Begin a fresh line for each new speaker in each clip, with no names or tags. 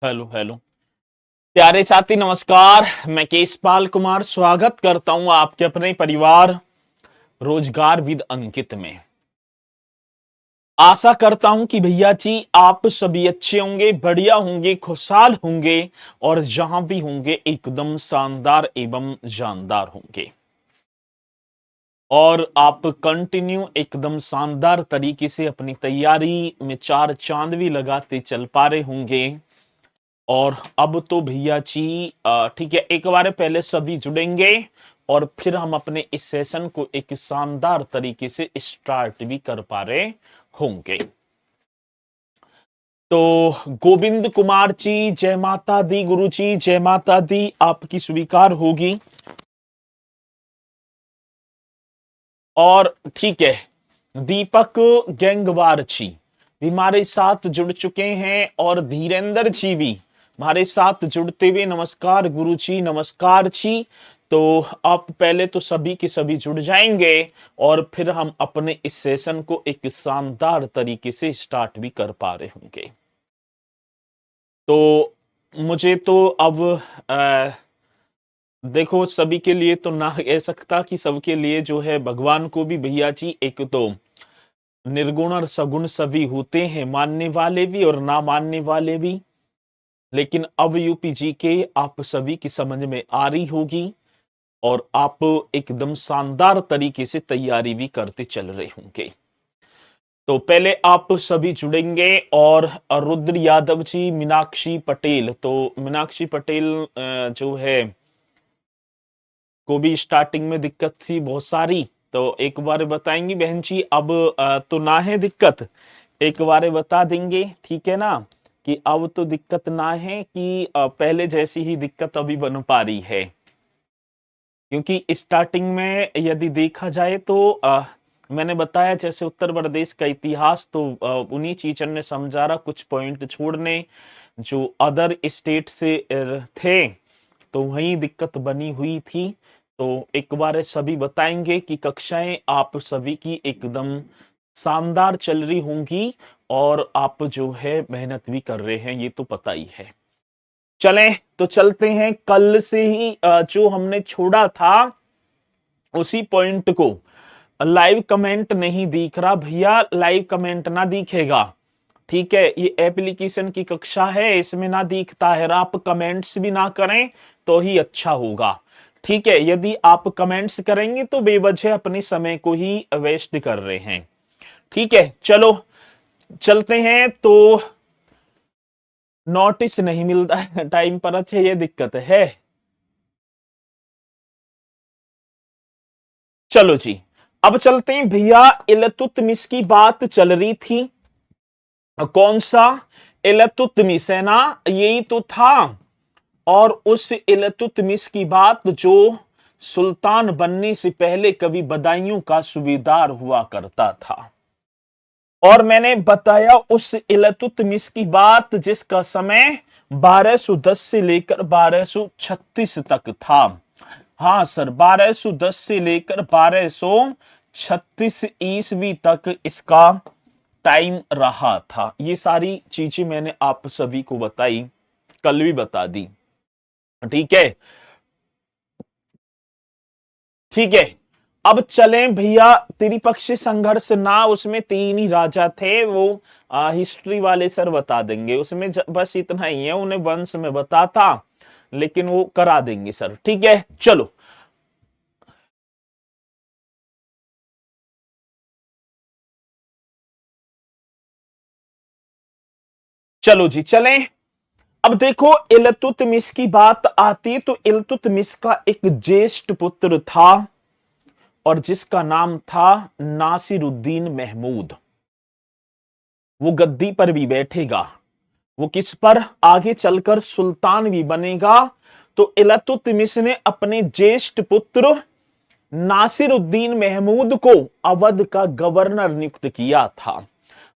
Hello hello. प्यारे साथी नमस्कार। मैं केशपाल कुमार स्वागत करता हूं आपके अपने परिवार रोजगार विद अंकित में। आशा करता हूं कि भैया जी आप सभी अच्छे होंगे, बढ़िया होंगे, खुशहाल होंगे और जहां भी होंगे एकदम शानदार एवं जानदार होंगे और आप कंटिन्यू एकदम शानदार तरीके से अपनी तैयारी में चार चांद भी लगाते चल पा रहे होंगे। और अब तो भैया जी ठीक है, एक बार पहले सभी जुड़ेंगे और फिर हम अपने इस सेशन को एक शानदार तरीके से स्टार्ट भी कर पा रहे होंगे। तो गोविंद कुमार जी, जय माता दी। गुरु जी जय माता दी, आपकी स्वीकार होगी। और ठीक है, दीपक गैंगवार जी भी हमारे साथ जुड़ चुके हैं और धीरेन्द्र जी भी हमारे साथ जुड़ते हुए नमस्कार गुरु जी, नमस्कार जी। तो आप पहले तो सभी के सभी जुड़ जाएंगे और फिर हम अपने इस सेशन को एक शानदार तरीके से स्टार्ट भी कर पा रहे होंगे। तो मुझे तो अब देखो, सभी के लिए तो ना कह सकता कि सबके लिए जो है भगवान को भी भैया जी एक तो निर्गुण और सगुण सभी होते हैं, मानने वाले भी और ना मानने वाले भी। लेकिन अब यूपी जी के आप सभी की समझ में आ रही होगी और आप एकदम शानदार तरीके से तैयारी भी करते चल रहे होंगे। तो पहले आप सभी जुड़ेंगे और रुद्र यादव जी, मीनाक्षी पटेल। तो मीनाक्षी पटेल जो है को भी स्टार्टिंग में दिक्कत थी बहुत सारी, तो एक बार बताएंगी बहन जी। अब तो ना है दिक्कत, एक बार बता देंगे, ठीक है ना, कि अब तो दिक्कत ना है कि पहले जैसी ही दिक्कत अभी बन पा रही है। क्योंकि स्टार्टिंग में यदि देखा जाए तो मैंने बताया जैसे उत्तर प्रदेश का इतिहास, तो उन्हीं टीचर ने समझा रहा, कुछ पॉइंट छोड़ने जो अदर स्टेट से थे तो वही दिक्कत बनी हुई थी। तो एक बार सभी बताएंगे कि कक्षाएं आप सभी की एकदम शानदार चल रही होंगी और आप जो है मेहनत भी कर रहे हैं, ये तो पता ही है। चलें तो चलते हैं कल से ही जो हमने छोड़ा था उसी पॉइंट को। लाइव कमेंट नहीं दिख रहा भैया, लाइव कमेंट ना दिखेगा, ठीक है। ये एप्लीकेशन की कक्षा है, इसमें ना दिखता है। आप कमेंट्स भी ना करें तो ही अच्छा होगा, ठीक है। यदि आप कमेंट्स करेंगे तो बेवजह अपने समय को ही वेस्ट कर रहे हैं, ठीक है। चलो चलते हैं। तो नोटिस नहीं मिलता है टाइम पर, अच्छा ये दिक्कत है। चलो जी, अब चलते हैं भैया। इल्तुतमिश की बात चल रही थी। कौन सा इल्तुतमिश है ना, यही तो था। और उस इल्तुतमिश की बात जो सुल्तान बनने से पहले कभी बदायूं का सूबेदार हुआ करता था। और मैंने बताया उस इल्तुतमिश की बात जिसका समय 1210 से लेकर 1236 तक था। हाँ सर, 1210 से लेकर 1236 ईस्वी तक इसका टाइम रहा था। ये सारी चीजें मैंने आप सभी को बताई, कल भी बता दी, ठीक है। ठीक है, अब चलें भैया। त्रिपक्षीय संघर्ष ना, उसमें तीन ही राजा थे, वो हिस्ट्री वाले सर बता देंगे। उसमें बस इतना ही है, उन्हें वंश में बताता, लेकिन वो करा देंगे सर, ठीक है। चलो चलो जी चलें। अब देखो, इल्तुतमिश की बात आती तो इल्तुतमिश का एक ज्येष्ठ पुत्र था और जिसका नाम था नासिरुद्दीन महमूद। वो गद्दी पर भी बैठेगा, वो किस पर, आगे चलकर सुल्तान भी बनेगा। तो इल्तुतमिश ने अपने ज्येष्ठ पुत्र नासिरुद्दीन महमूद को अवध का गवर्नर नियुक्त किया था।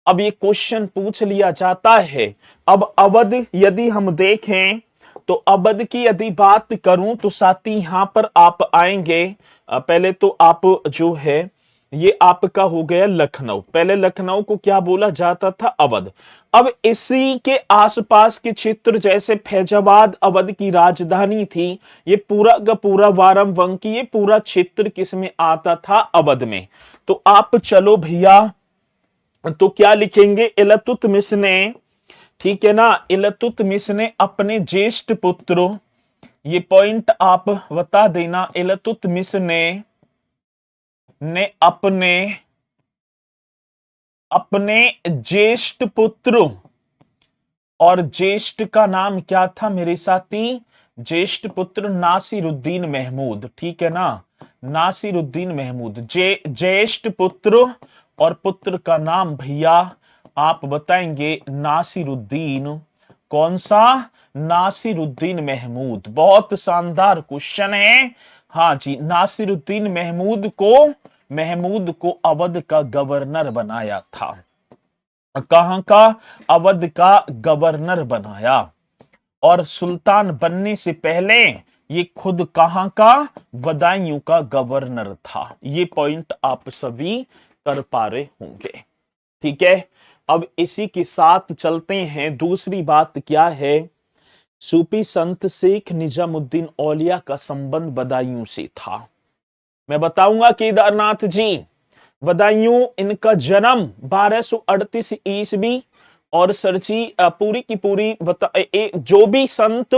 अब ये क्वेश्चन पूछ लिया जाता है, अब अवध यदि हम देखें तो अवध की यदि बात करूं तो साथी यहां पर आप आएंगे। पहले तो आप जो है ये आपका हो गया लखनऊ। पहले लखनऊ को क्या बोला जाता था? अवध। अब इसी के आसपास के क्षेत्र, जैसे फैजाबाद अवध की राजधानी थी, ये पूरा का पूरा वारमवंकी, ये पूरा क्षेत्र किस में आता था? अवध में। तो आप चलो भैया, तो क्या लिखेंगे? इलतुतमिश ने, ठीक है ना, इलतुतमिश ने अपने ज्येष्ठ पुत्र, ये पॉइंट आप बता देना, इलतुतमिश ने अपने ज्येष्ठ पुत्र, और ज्येष्ठ का नाम क्या था मेरे साथी? ज्येष्ठ पुत्र नासिरुद्दीन महमूद, ठीक है ना, नासिरुद्दीन महमूद। ज्येष्ठ पुत्र और पुत्र का नाम भैया आप बताएंगे नासिरुद्दीन, कौन सा? नासिरुद्दीन महमूद। बहुत शानदार क्वेश्चन है। हाँ जी, नासिरुद्दीन महमूद को अवध का गवर्नर बनाया था। कहां का? अवध का गवर्नर बनाया। और सुल्तान बनने से पहले ये खुद कहां का? बदायूं का गवर्नर था। ये पॉइंट आप सभी कर पा रहे होंगे, ठीक है। अब इसी के साथ चलते हैं। दूसरी बात क्या है? सूफी संत शेख निजामुद्दीन औलिया का संबंध बदायूं से था। मैं बताऊंगा केदारनाथ जी, बदायूं, इनका जन्म 1238 ईस्वी, और सरची पूरी की पूरी जो भी संत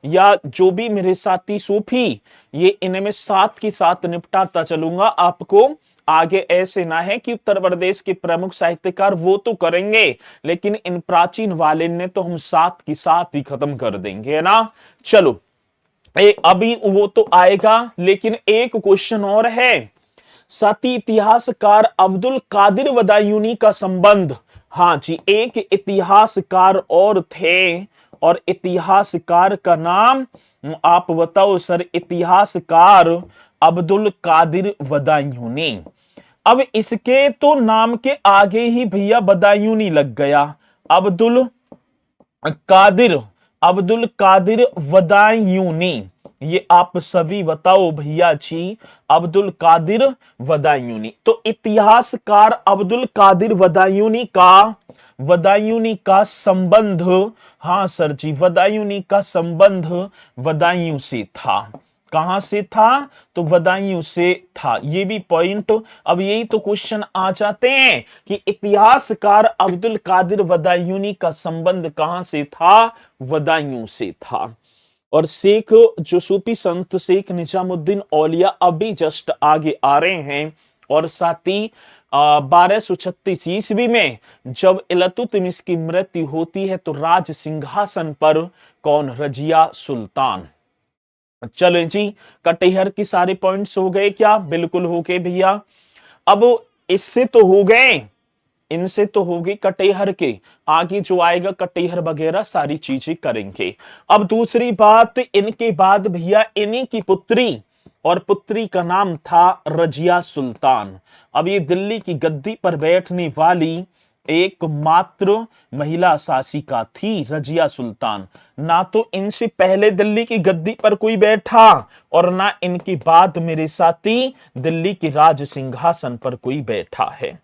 या जो भी मेरे साथी सूफी, ये इनमें साथ के साथ निपटाता चलूंगा आपको। आगे ऐसे ना है कि उत्तर प्रदेश के प्रमुख साहित्यकार वो तो करेंगे, लेकिन इन प्राचीन वाले ने तो हम साथ की साथ ही खत्म कर देंगे, है ना। चलो, अभी वो तो आएगा, लेकिन एक क्वेश्चन और है। साथी इतिहासकार अब्दुल कादिर बदायूनी का संबंध, हाँ जी, एक इतिहासकार और थे, और इतिहासकार का नाम आप बताओ सर? इतिहासकार अब्दुल कादिर बदायूनी। अब इसके तो नाम के आगे ही भैया बदायूनी लग गया। अब्दुल कादिर बदायूनी, ये आप सभी बताओ भैया जी, अब्दुल कादिर बदायूनी। तो इतिहासकार अब्दुल कादिर बदायूनी का संबंध, हाँ सर जी, बदायूनी का संबंध बदायूं से था। कहां से था? तो बदायूं से था। ये भी पॉइंट, अब यही तो क्वेश्चन आ जाते हैं कि इतिहासकार अब्दुल कादिर बदायूनी का संबंध कहां से था? बदायूं से था। और शेख जो सूफी संत शेख निजामुद्दीन औलिया अभी जस्ट आगे आ रहे हैं। और साथ ही 1236 ईस्वी में जब इलतुतमिश की मृत्यु होती है, तो राज सिंहासन पर कौन? रजिया सुल्तान। चलो जी, कटिहार की सारे पॉइंट्स हो गए क्या? बिल्कुल हो गए भैया। अब इससे तो हो गए, इनसे तो होगी, कटिहार के आगे जो आएगा कटिहार वगैरह सारी चीजें करेंगे। अब दूसरी बात, इनके बाद भैया इन्हीं की पुत्री, और पुत्री का नाम था रजिया सुल्तान। अब ये दिल्ली की गद्दी पर बैठने वाली एकमात्र महिला शासिका थी रजिया सुल्तान। ना तो इनसे पहले दिल्ली की गद्दी पर कोई बैठा, और ना इनके बाद मेरे साथी दिल्ली के राज सिंहासन पर कोई बैठा है।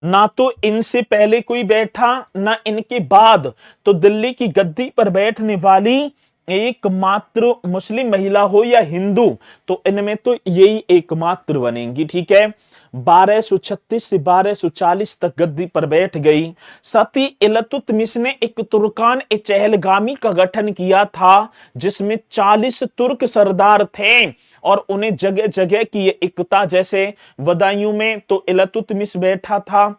ना तो इनसे पहले कोई बैठा, ना इनके बाद, तो दिल्ली की गद्दी पर बैठने वाली एकमात्र मुस्लिम महिला हो या हिंदू, तो इनमें तो यही एकमात्र बनेंगी, ठीक है। 1236 से 1240 तक गद्दी पर बैठ गई। साथ ही इलतुतमिश ने एक तुर्कान ए चहलगामी का गठन किया था, जिसमें 40 तुर्क सरदार थे, और उन्हें जगह जगह की एकता, जैसे बदायूं में तो इलतुतमिश बैठा था,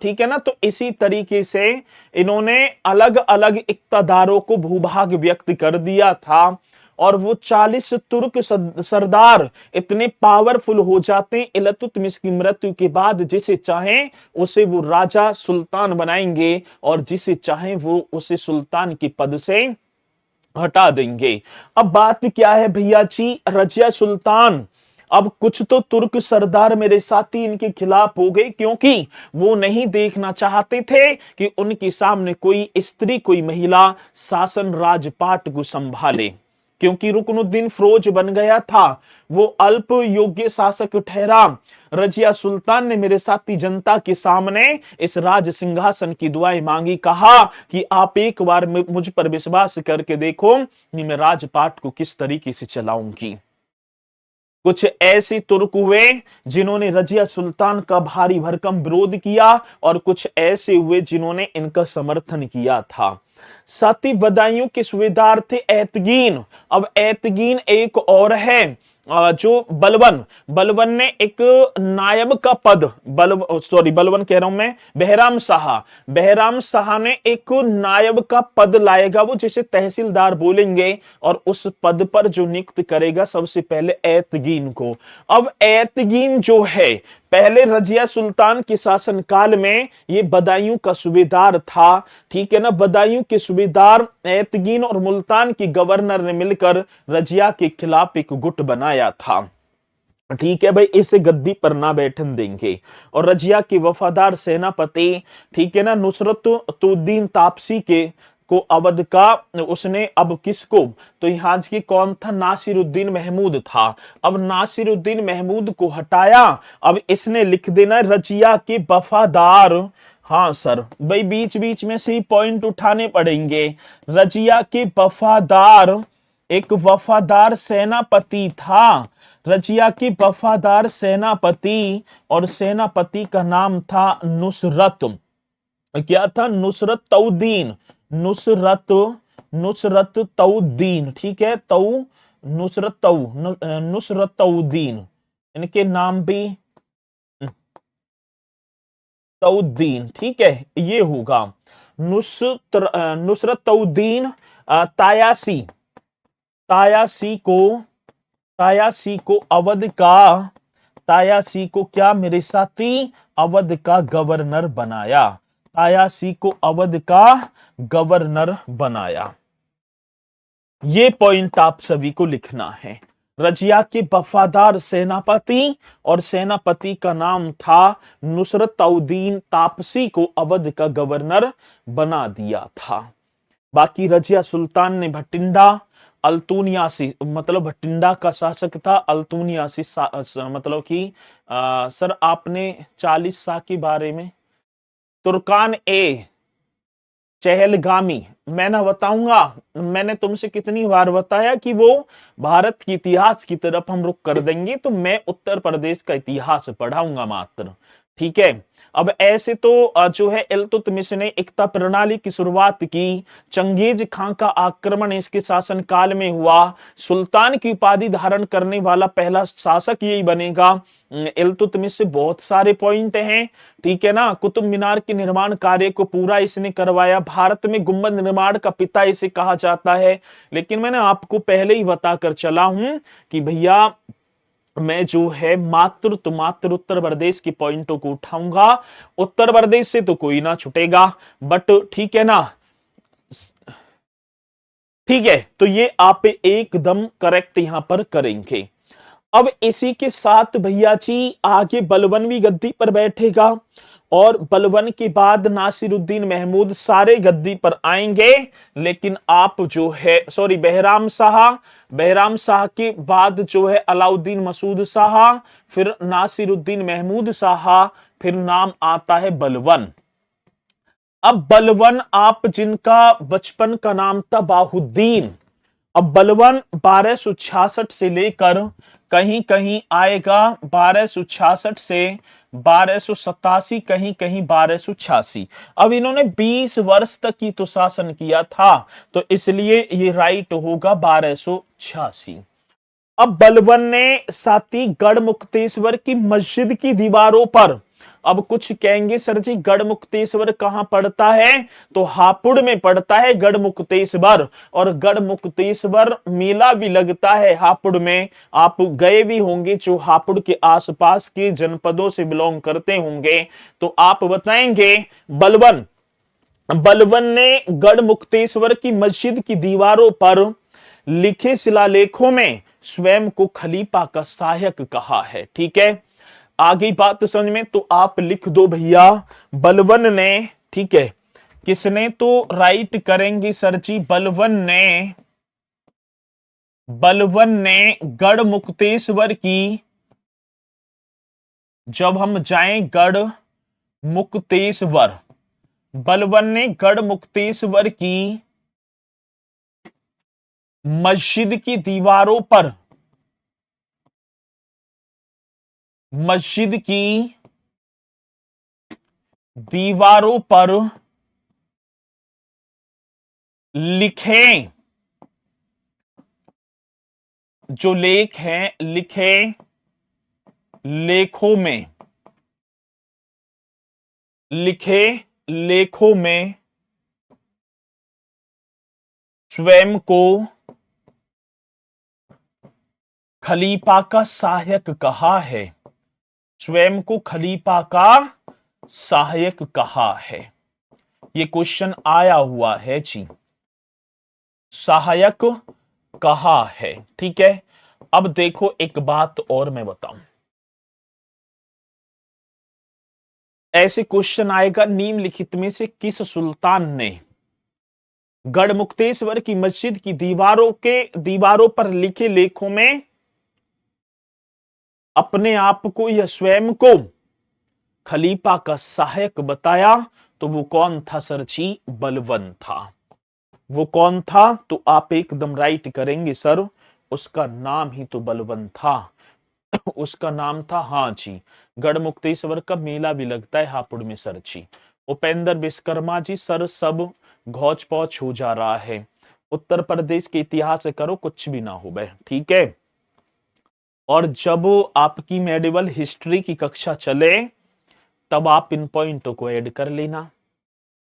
ठीक है ना। तो इसी तरीके से इन्होंने अलग अलग इक्तदारों को भूभाग व्यक्त कर दिया था, और वो 40 तुर्क सरदार इतने पावरफुल हो जाते हैं इलतुतमिश की मृत्यु के बाद, जिसे चाहें उसे वो राजा सुल्तान बनाएंगे, और जिसे चाहें वो उसे सुल्तान के पद से हटा देंगे। अब बात क्या है भैया जी? रजिया सुल्तान, अब कुछ तो तुर्क सरदार मेरे साथी इनके खिलाफ हो गए, क्योंकि वो नहीं देखना चाहते थे कि उनके सामने कोई स्त्री, कोई महिला शासन राजपाट को संभाले, क्योंकि रुकनुद्दीन फिरोज बन गया था, वो अल्प योग्य शासक ठहरा। रजिया सुल्तान ने मेरे साथी जनता के सामने इस राज सिंहासन की दुआएं मांगी, कहा कि आप एक बार मुझ पर विश्वास करके देखो कि मैं राजपाट को किस तरीके से चलाऊंगी। कुछ ऐसे तुर्क हुए जिन्होंने रजिया सुल्तान का भारी भरकम विरोध किया और कुछ ऐसे हुए जिन्होंने इनका समर्थन किया था। साथी बदायूं के सूबेदार थे एतगीन। अब एतगीन एक और है जो बलवन, बलवन ने एक नायब का पद, बलवन कह रहा हूं मैं, बहराम शाह, बहराम शाह ने एक नायब का पद लाएगा, वो जिसे तहसीलदार बोलेंगे, और उस पद पर जो नियुक्त करेगा सबसे पहले एतगीन को। अब एतगीन जो है पहले रजिया सुल्तान के शासन काल में ये बदायूं का सूबेदार था, ठीक है ना। बदायूं के सूबेदार एतगीन और मुल्तान की गवर्नर ने मिलकर रजिया के खिलाफ एक गुट बनाया था, ठीक है भाई, इसे गद्दी पर ना बैठन देंगे। और रजिया के वफादार सेनापति, ठीक है ना, नुसरतुद्दीन तापसी के को अवध का उसने, अब किसको, तो यहां के कौन था, नासिरुद्दीन महमूद था। अब नासिरुद्दीन महमूद को हटाया, अब इसने लिख देना रजिया के वफादार, हाँ सर भाई बीच बीच में से ही पॉइंट उठाने पड़ेंगे। रजिया के वफादार एक वफादार सेनापति था, रजिया के वफादार सेनापति, और सेनापति का नाम था नुसरत, क्या था, नुसरत तउद्दीन, नुसरत तउद्दीन, ठीक है, नुसरत तउद्दीन, इनके नाम भी तउद्दीन, ठीक है, ये होगा नुसरत तउद्दीन तायासी, तायासी को अवध का, तायासी को क्या मेरे साथी, अवध का गवर्नर बनाया, तायासी को अवध का गवर्नर बनाया। ये पॉइंट आप सभी को लिखना है। रजिया के वफादार सेनापति, और सेनापति का नाम था नुसरतउद्दीन तापसी को अवध का गवर्नर बना दिया था। बाकी रजिया सुल्तान ने भटिंडा, अल्तुनियासी, मतलब भटिंडा का शासक था, अल्तुनियासी मतलब कि सर आपने 40 शाह के बारे में, तुर्कान ए चहलगामी, मैं ना बताऊंगा, मैंने तुमसे कितनी बार बताया कि वो भारत के इतिहास की तरफ हम रुख कर देंगे, तो मैं उत्तर प्रदेश का इतिहास पढ़ाऊंगा मात्र, ठीक है। अब ऐसे तो जो है इल्तुतमिश ने एकता प्रणाली की शुरुआत की, चंगेज खां का आक्रमण इसके शासन काल में हुआ, सुल्तान की उपाधि धारण करने वाला पहला शासक यही बनेगा। इल्तुतमिश से बहुत सारे पॉइंट हैं, ठीक है ना। कुतुब मीनार के निर्माण कार्य को पूरा इसने करवाया, भारत में गुंबद निर्माण का पिता इसे कहा जाता है। लेकिन मैंने आपको पहले ही बताकर चला हूं कि भैया मैं जो है मात्र उत्तर प्रदेश के पॉइंटों को उठाऊंगा, उत्तर प्रदेश से तो कोई ना छुटेगा, बट ठीक है ना, ठीक है, तो ये आप एकदम करेक्ट यहां पर करेंगे। अब इसी के साथ भैया जी आगे बलवन भी गद्दी पर बैठेगा, और बलवन के बाद नासिरुद्दीन महमूद सारे गद्दी पर आएंगे। लेकिन आप जो है सॉरी बहराम शाह के बाद जो है अलाउद्दीन मसूद शाह, फिर नासिरुद्दीन महमूद शाह, फिर नाम आता है बलवन। अब बलवन आप जिनका बचपन का नाम था बाहुद्दीन, अब बलवन 1266 से लेकर कहीं कहीं आएगा 1266 से 1287, कहीं कहीं 1286। अब इन्होंने 20 वर्ष तक ही तो शासन किया था, तो इसलिए ये राइट होगा 1286। अब बलवन ने साथी गढ़मुक्तेश्वर की मस्जिद की दीवारों पर, अब कुछ कहेंगे सर जी गढ़मुक्तेश्वर कहां पड़ता है, तो हापुड़ में पड़ता है गढ़मुक्तेश्वर, और गढ़मुक्तेश्वर मेला भी लगता है हापुड़ में, आप गए भी होंगे जो हापुड़ के आसपास के जनपदों से बिलोंग करते होंगे, तो आप बताएंगे बलवन ने गढ़मुक्तेश्वर की मस्जिद की दीवारों पर लिखे शिलालेखों में स्वयं को खलीफा का सहायक कहा है, ठीक है। आगे बात समझ में, तो आप लिख दो भैया बलवन ने, ठीक है, किसने, तो राइट करेंगे सर जी बलवन ने बलवन ने गढ़ मुक्तेश्वर की, जब हम जाएं गढ़ मुक्तेश्वर, बलवन ने गढ़ मुक्तेश्वर की मस्जिद की दीवारों पर, मस्जिद की दीवारों पर लिखे, जो लेख हैं, लिखे लेखों में, लिखे लेखों में स्वयं को खलीफा का सहायक कहा है, स्वयं को खलीफा का सहायक कहा है। ये क्वेश्चन आया हुआ है जी, सहायक कहा है। ठीक है, अब देखो एक बात और मैं बताऊं, ऐसे क्वेश्चन आएगा, निम्नलिखित में से किस सुल्तान ने गढ़मुक्तेश्वर की मस्जिद की दीवारों पर लिखे लेखों में अपने आप को या स्वयं को खलीफा का सहायक बताया? तो वो कौन था सर जी? बलवन था। वो कौन था? तो आप एकदम राइट करेंगे सर, उसका नाम ही तो बलवन था। उसका नाम था, हाँ जी, गढ़मुक्तेश्वर का मेला भी लगता है हापुड़ में सर जी। उपेंद्र विश्वकर्मा जी सर, सब घौच पौच हो जा रहा है। उत्तर प्रदेश के इतिहास करो, कुछ भी ना हो बे, ठीक है। और जब आपकी मेडिवल हिस्ट्री की कक्षा चले तब आप इन पॉइंटों को ऐड कर लेना,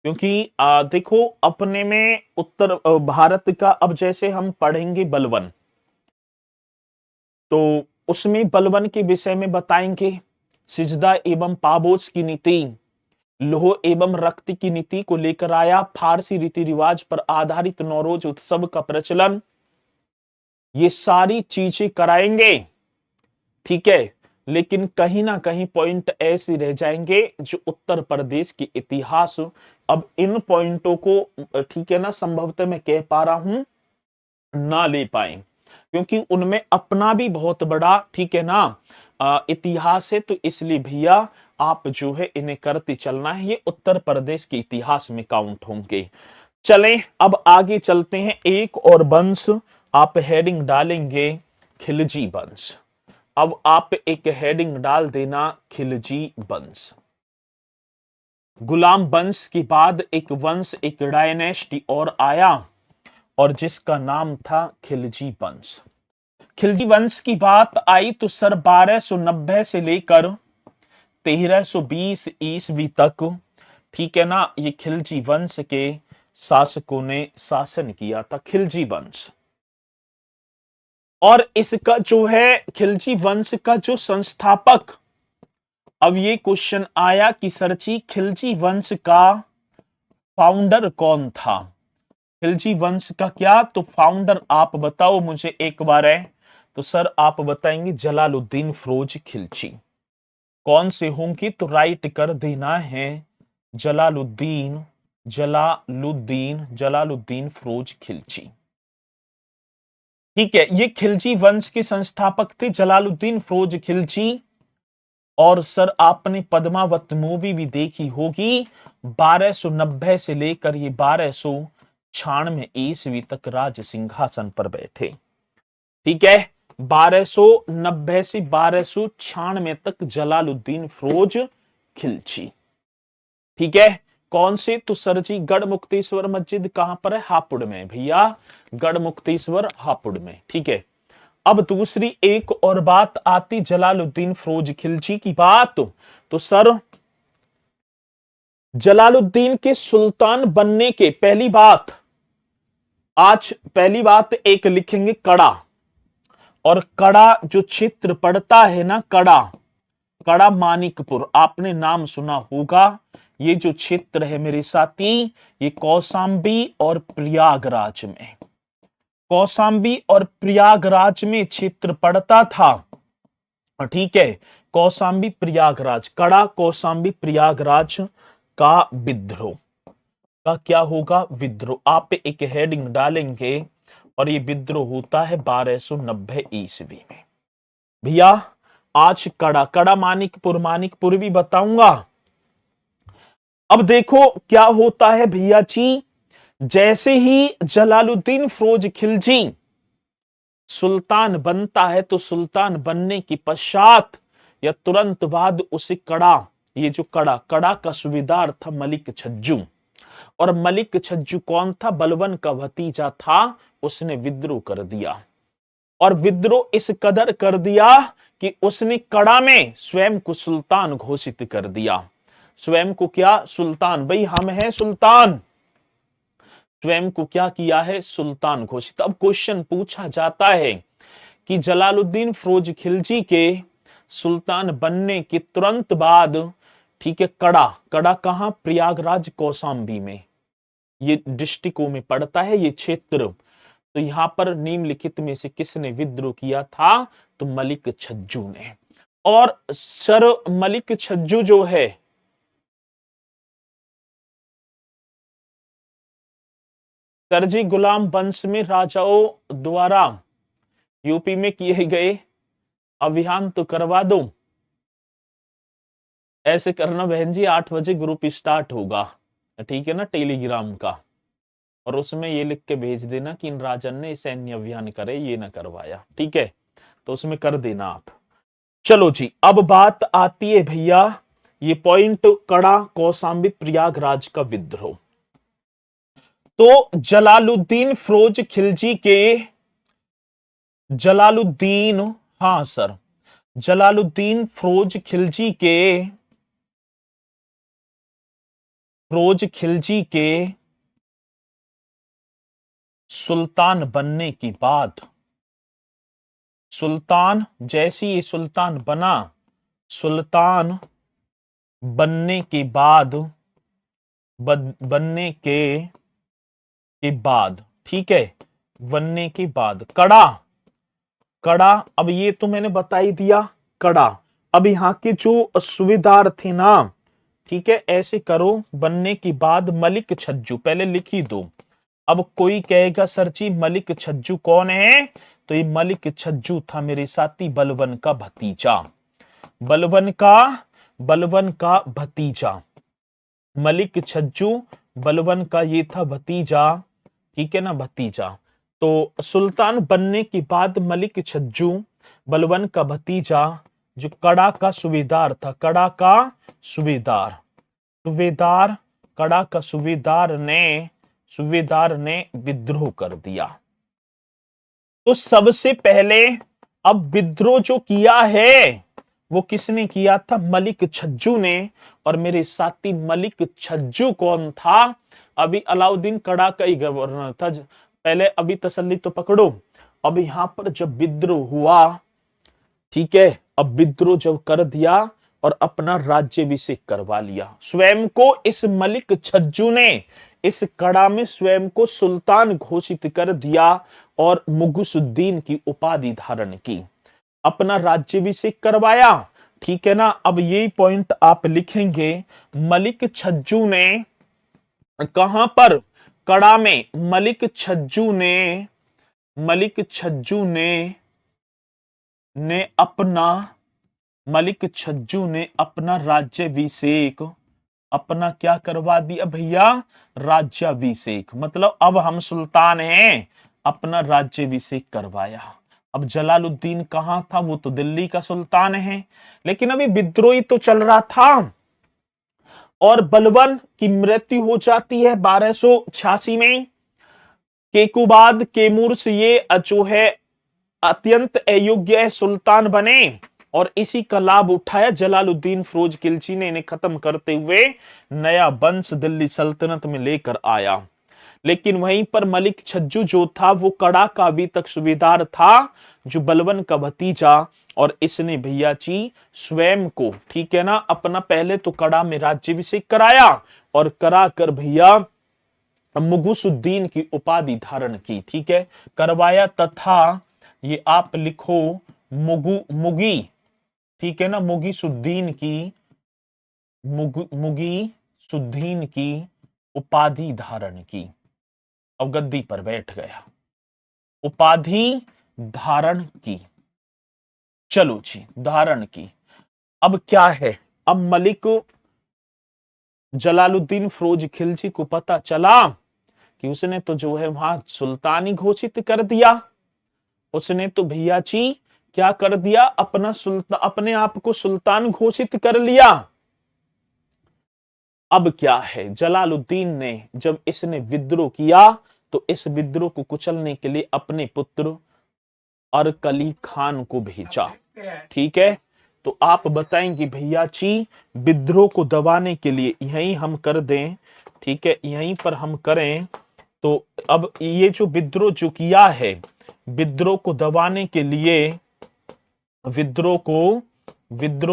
क्योंकि देखो अपने में उत्तर भारत का, अब जैसे हम पढ़ेंगे बलवन, तो उसमें बलवन के विषय में बताएंगे सिजदा एवं पाबोस की नीति, लोह एवं रक्त की नीति को लेकर आया, फारसी रीति रिवाज पर आधारित नौरोज उत्सव का प्रचलन, ये सारी चीजें कराएंगे। ठीक है, लेकिन कहीं ना कहीं पॉइंट ऐसे रह जाएंगे जो उत्तर प्रदेश के इतिहास, अब इन पॉइंटों को ठीक है ना, संभवतः मैं कह पा रहा हूं, ना ले पाए, क्योंकि उनमें अपना भी बहुत बड़ा, ठीक है ना, इतिहास है। तो इसलिए भैया आप जो है इन्हें करते चलना है, ये उत्तर प्रदेश के इतिहास में काउंट होंगे। चलें अब आगे चलते हैं। एक और वंश आप हेडिंग डालेंगे, खिलजी वंश। अब आप एक हेडिंग डाल देना, खिलजी वंश। गुलाम वंश के बाद एक वंश, एक डायनेस्टी और आया, और जिसका नाम था खिलजी वंश। खिलजी वंश की बात आई तो सर 1290 से लेकर 1320 ईस्वी तक, ठीक है ना, ये खिलजी वंश के शासकों ने शासन किया था, खिलजी वंश। और इसका जो है खिलजी वंश का जो संस्थापक, अब ये क्वेश्चन आया कि सर जी खिलजी वंश का फाउंडर कौन था? खिलजी वंश का क्या, तो फाउंडर आप बताओ मुझे एक बार है। तो सर आप बताएंगे जलालुद्दीन फिरोज खिलजी। कौन से होंगे? तो राइट कर देना है जलालुद्दीन, जलालुद्दीन फिरोज खिलजी। ठीक है, ये खिलजी वंश के संस्थापक थे जलालुद्दीन फिरोज खिलजी। और सर आपने पद्मावत मूवी भी देखी होगी, 1290 से लेकर ये 1296 ईस्वी तक राज सिंहासन पर बैठे। ठीक है, 1290 से 1296 तक जलालुद्दीन फिरोज खिलजी। ठीक है, कौन से? तो सर जी गढ़मुक्तेश्वर मस्जिद कहां पर है? हापुड़ में भैया, गढ़मुक्तेश्वर हापुड़ में। ठीक है, अब दूसरी एक और बात आती जलालुद्दीन फिरोज खिलजी की बात, तो सर जलालुद्दीन के सुल्तान बनने के पहली बात, आज पहली बात एक लिखेंगे कड़ा। और कड़ा जो क्षेत्र पड़ता है ना, कड़ा, कड़ा मानिकपुर, आपने नाम सुना होगा। ये जो क्षेत्र है मेरे साथी, ये कौशांबी और प्रयागराज में, कौशांबी और प्रयागराज में क्षेत्र पड़ता था। ठीक है, कौशांबी प्रयागराज, कड़ा कौशांबी प्रयागराज का विद्रोह का क्या होगा? विद्रोह। आप एक हेडिंग डालेंगे और ये विद्रोह होता है 1290 ईस्वी में। भैया आज कड़ा कड़ा मानिकपुर भी बताऊंगा। अब देखो क्या होता है भैया जी, जैसे ही जलालुद्दीन फिरोज खिलजी सुल्तान बनता है तो सुल्तान बनने के पश्चात या तुरंत बाद उसे कड़ा, ये जो कड़ा कड़ा का सूबेदार था मलिक छज्जू, और मलिक छज्जू कौन था? बलबन का भतीजा था। उसने विद्रोह कर दिया, और विद्रोह इस कदर कर दिया कि उसने कड़ा में स्वयं को सुल्तान घोषित कर दिया। स्वयं को क्या? सुल्तान। भाई हम हैं सुल्तान। स्वयं को क्या किया है? सुल्तान घोषित। अब क्वेश्चन पूछा जाता है कि जलालुद्दीन फिरोज खिलजी के सुल्तान बनने के तुरंत बाद, ठीक है, कड़ा कड़ा कहां? प्रयागराज कौशाम्बी में, ये डिस्ट्रिक्टों में पड़ता है ये क्षेत्र। तो यहां पर निम्नलिखित में से किसने विद्रोह किया था? तो मलिक छज्जू ने। और सर मलिक छज्जू जो है, सरजी गुलाम वंश में राजाओं द्वारा यूपी में किए गए अभियान तो करवा दो। ऐसे करना बहन जी, 8 बजे ग्रुप स्टार्ट होगा, ठीक है ना, टेलीग्राम का, और उसमें ये लिख के भेज देना कि इन राजन ने सैन्य अभियान करे, ये ना करवाया, ठीक है? तो उसमें कर देना आप। चलो जी, अब बात आती है भैया, ये पॉइंट कड़ा कौशाम्बी प्रयागराज का विद्रोह। तो जलालुद्दीन फिरोज खिलजी के, जलालुद्दीन, हाँ सर, जलालुद्दीन फिरोज खिलजी के सुल्तान बनने की बात, सुल्तान जैसी ये सुल्तान बना, सुल्तान बनने के बाद, बनने के बाद, ठीक है, बनने के बाद कड़ा कड़ा, अब ये तो मैंने बता ही दिया कड़ा। अब यहाँ के जो सूबेदार थे ना, ठीक है, ऐसे करो, बनने के बाद मलिक छज्जू, पहले लिख ही दो। अब कोई कहेगा सर जी मलिक छज्जू कौन है? तो ये मलिक छज्जू था मेरे साथी बलबन का भतीजा, बलबन का भतीजा, मलिक छज्जू बलबन का ये था भतीजा, ठीक है ना, भतीजा। तो सुल्तान बनने के बाद मलिक छज्जू बलबन का भतीजा, जो कड़ा का सूबेदार था, कड़ा का सूबेदार, कड़ा का सूबेदार ने विद्रोह कर दिया। तो सबसे पहले अब विद्रोह जो किया है वो किसने किया था? मलिक छज्जू ने। और मेरे साथी मलिक छज्जू कौन था? अभी अलाउद्दीन कड़ा का ही गवर्नर था। पहले अभी तसल्ली तो पकड़ो। अब यहां पर जब विद्रोह हुआ, ठीक है, अब विद्रोह जब कर दिया और अपना राज्याभिषेक करवा लिया, स्वयं को इस मलिक छज्जू ने इस कड़ा में स्वयं को सुल्तान घोषित कर दिया और मुगुसुद्दीन की उपाधि धारण की, अपना राज्याभिषेक करवाया, ठीक है ना। अब यही पॉइंट आप लिखेंगे, मलिक छज्जू ने कहां पर? कड़ा में। मलिक छज्जू ने अपना राज्याभिषेक, अपना क्या करवा दिया भैया? राज्याभिषेक, मतलब अब हम सुल्तान हैं, अपना राज्याभिषेक करवाया। अब जलालुद्दीन कहां था? वो तो दिल्ली का सुल्तान है, लेकिन अभी विद्रोही तो चल रहा था, और बलबन की मृत्यु हो जाती है 1286 में। केकुबाद केमूर से ये जो है अत्यंत अयोग्य सुल्तान बने, और इसी का लाभ उठाया जलालुद्दीन फिरोज खिलजी ने, इन्हें खत्म करते हुए नया वंश दिल्ली सल्तनत में लेकर आया। लेकिन वहीं पर मलिक छज्जू जो था वो कड़ा का अभी तक सूबेदार था, जो बलबन का भतीजा, और इसने भैया जी स्वयं को, ठीक है ना, अपना पहले तो कड़ा में राज्याभिषेक कराया, और करा कर भैया मुगुसुद्दीन की उपाधि धारण की, ठीक है, करवाया, तथा ये आप लिखो मुगी, ठीक है ना, मुगी सुद्दीन की उपाधि धारण की। अब गद्दी पर बैठ गया। उपाधि धारण की। चलो जी, धारण की। अब क्या है, अब मलिक जलालुद्दीन फिरोज खिलजी को पता चला कि उसने तो जो है वहां सुल्तानी घोषित कर दिया। उसने तो भैया जी क्या कर दिया, अपना सुल्तान, अपने आप को सुल्तान घोषित कर लिया। अब क्या है, जलालुद्दीन ने जब इसने विद्रोह किया तो इस विद्रोह को कुचलने के लिए अपने पुत्र अरकली खान को भेजा। ठीक है, तो आप बताएंगे भैया जी विद्रोह को दबाने के लिए यहीं हम कर दें, ठीक है, यहीं पर हम करें। तो अब ये जो विद्रोह जो किया है, विद्रोह को दबाने के लिए, विद्रोह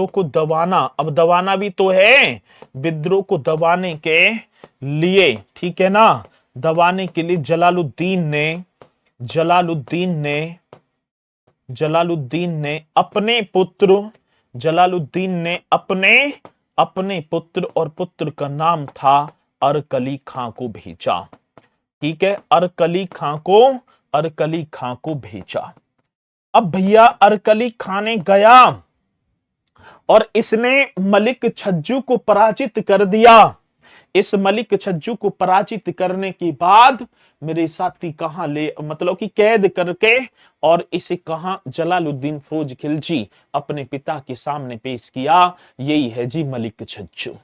को दबाना, अब दबाना भी तो है, विद्रोह को दबाने के लिए, ठीक है ना, दबाने के लिए जलालुद्दीन ने अपने पुत्र, जलालुद्दीन ने अपने पुत्र, और पुत्र का नाम था अरकली खां को भेजा। ठीक है, अरकली खां को भेजा। अब भैया अरकली खां ने गया और इसने मलिक छज्जू को पराजित कर दिया। इस मलिक छज्जू को पराजित करने के बाद मेरे साथी कहां ले, मतलब कि कैद करके, और इसे कहां जलालुद्दीन फिरोज खिलजी अपने पिता के सामने पेश किया। यही है जी मलिक छज्जू।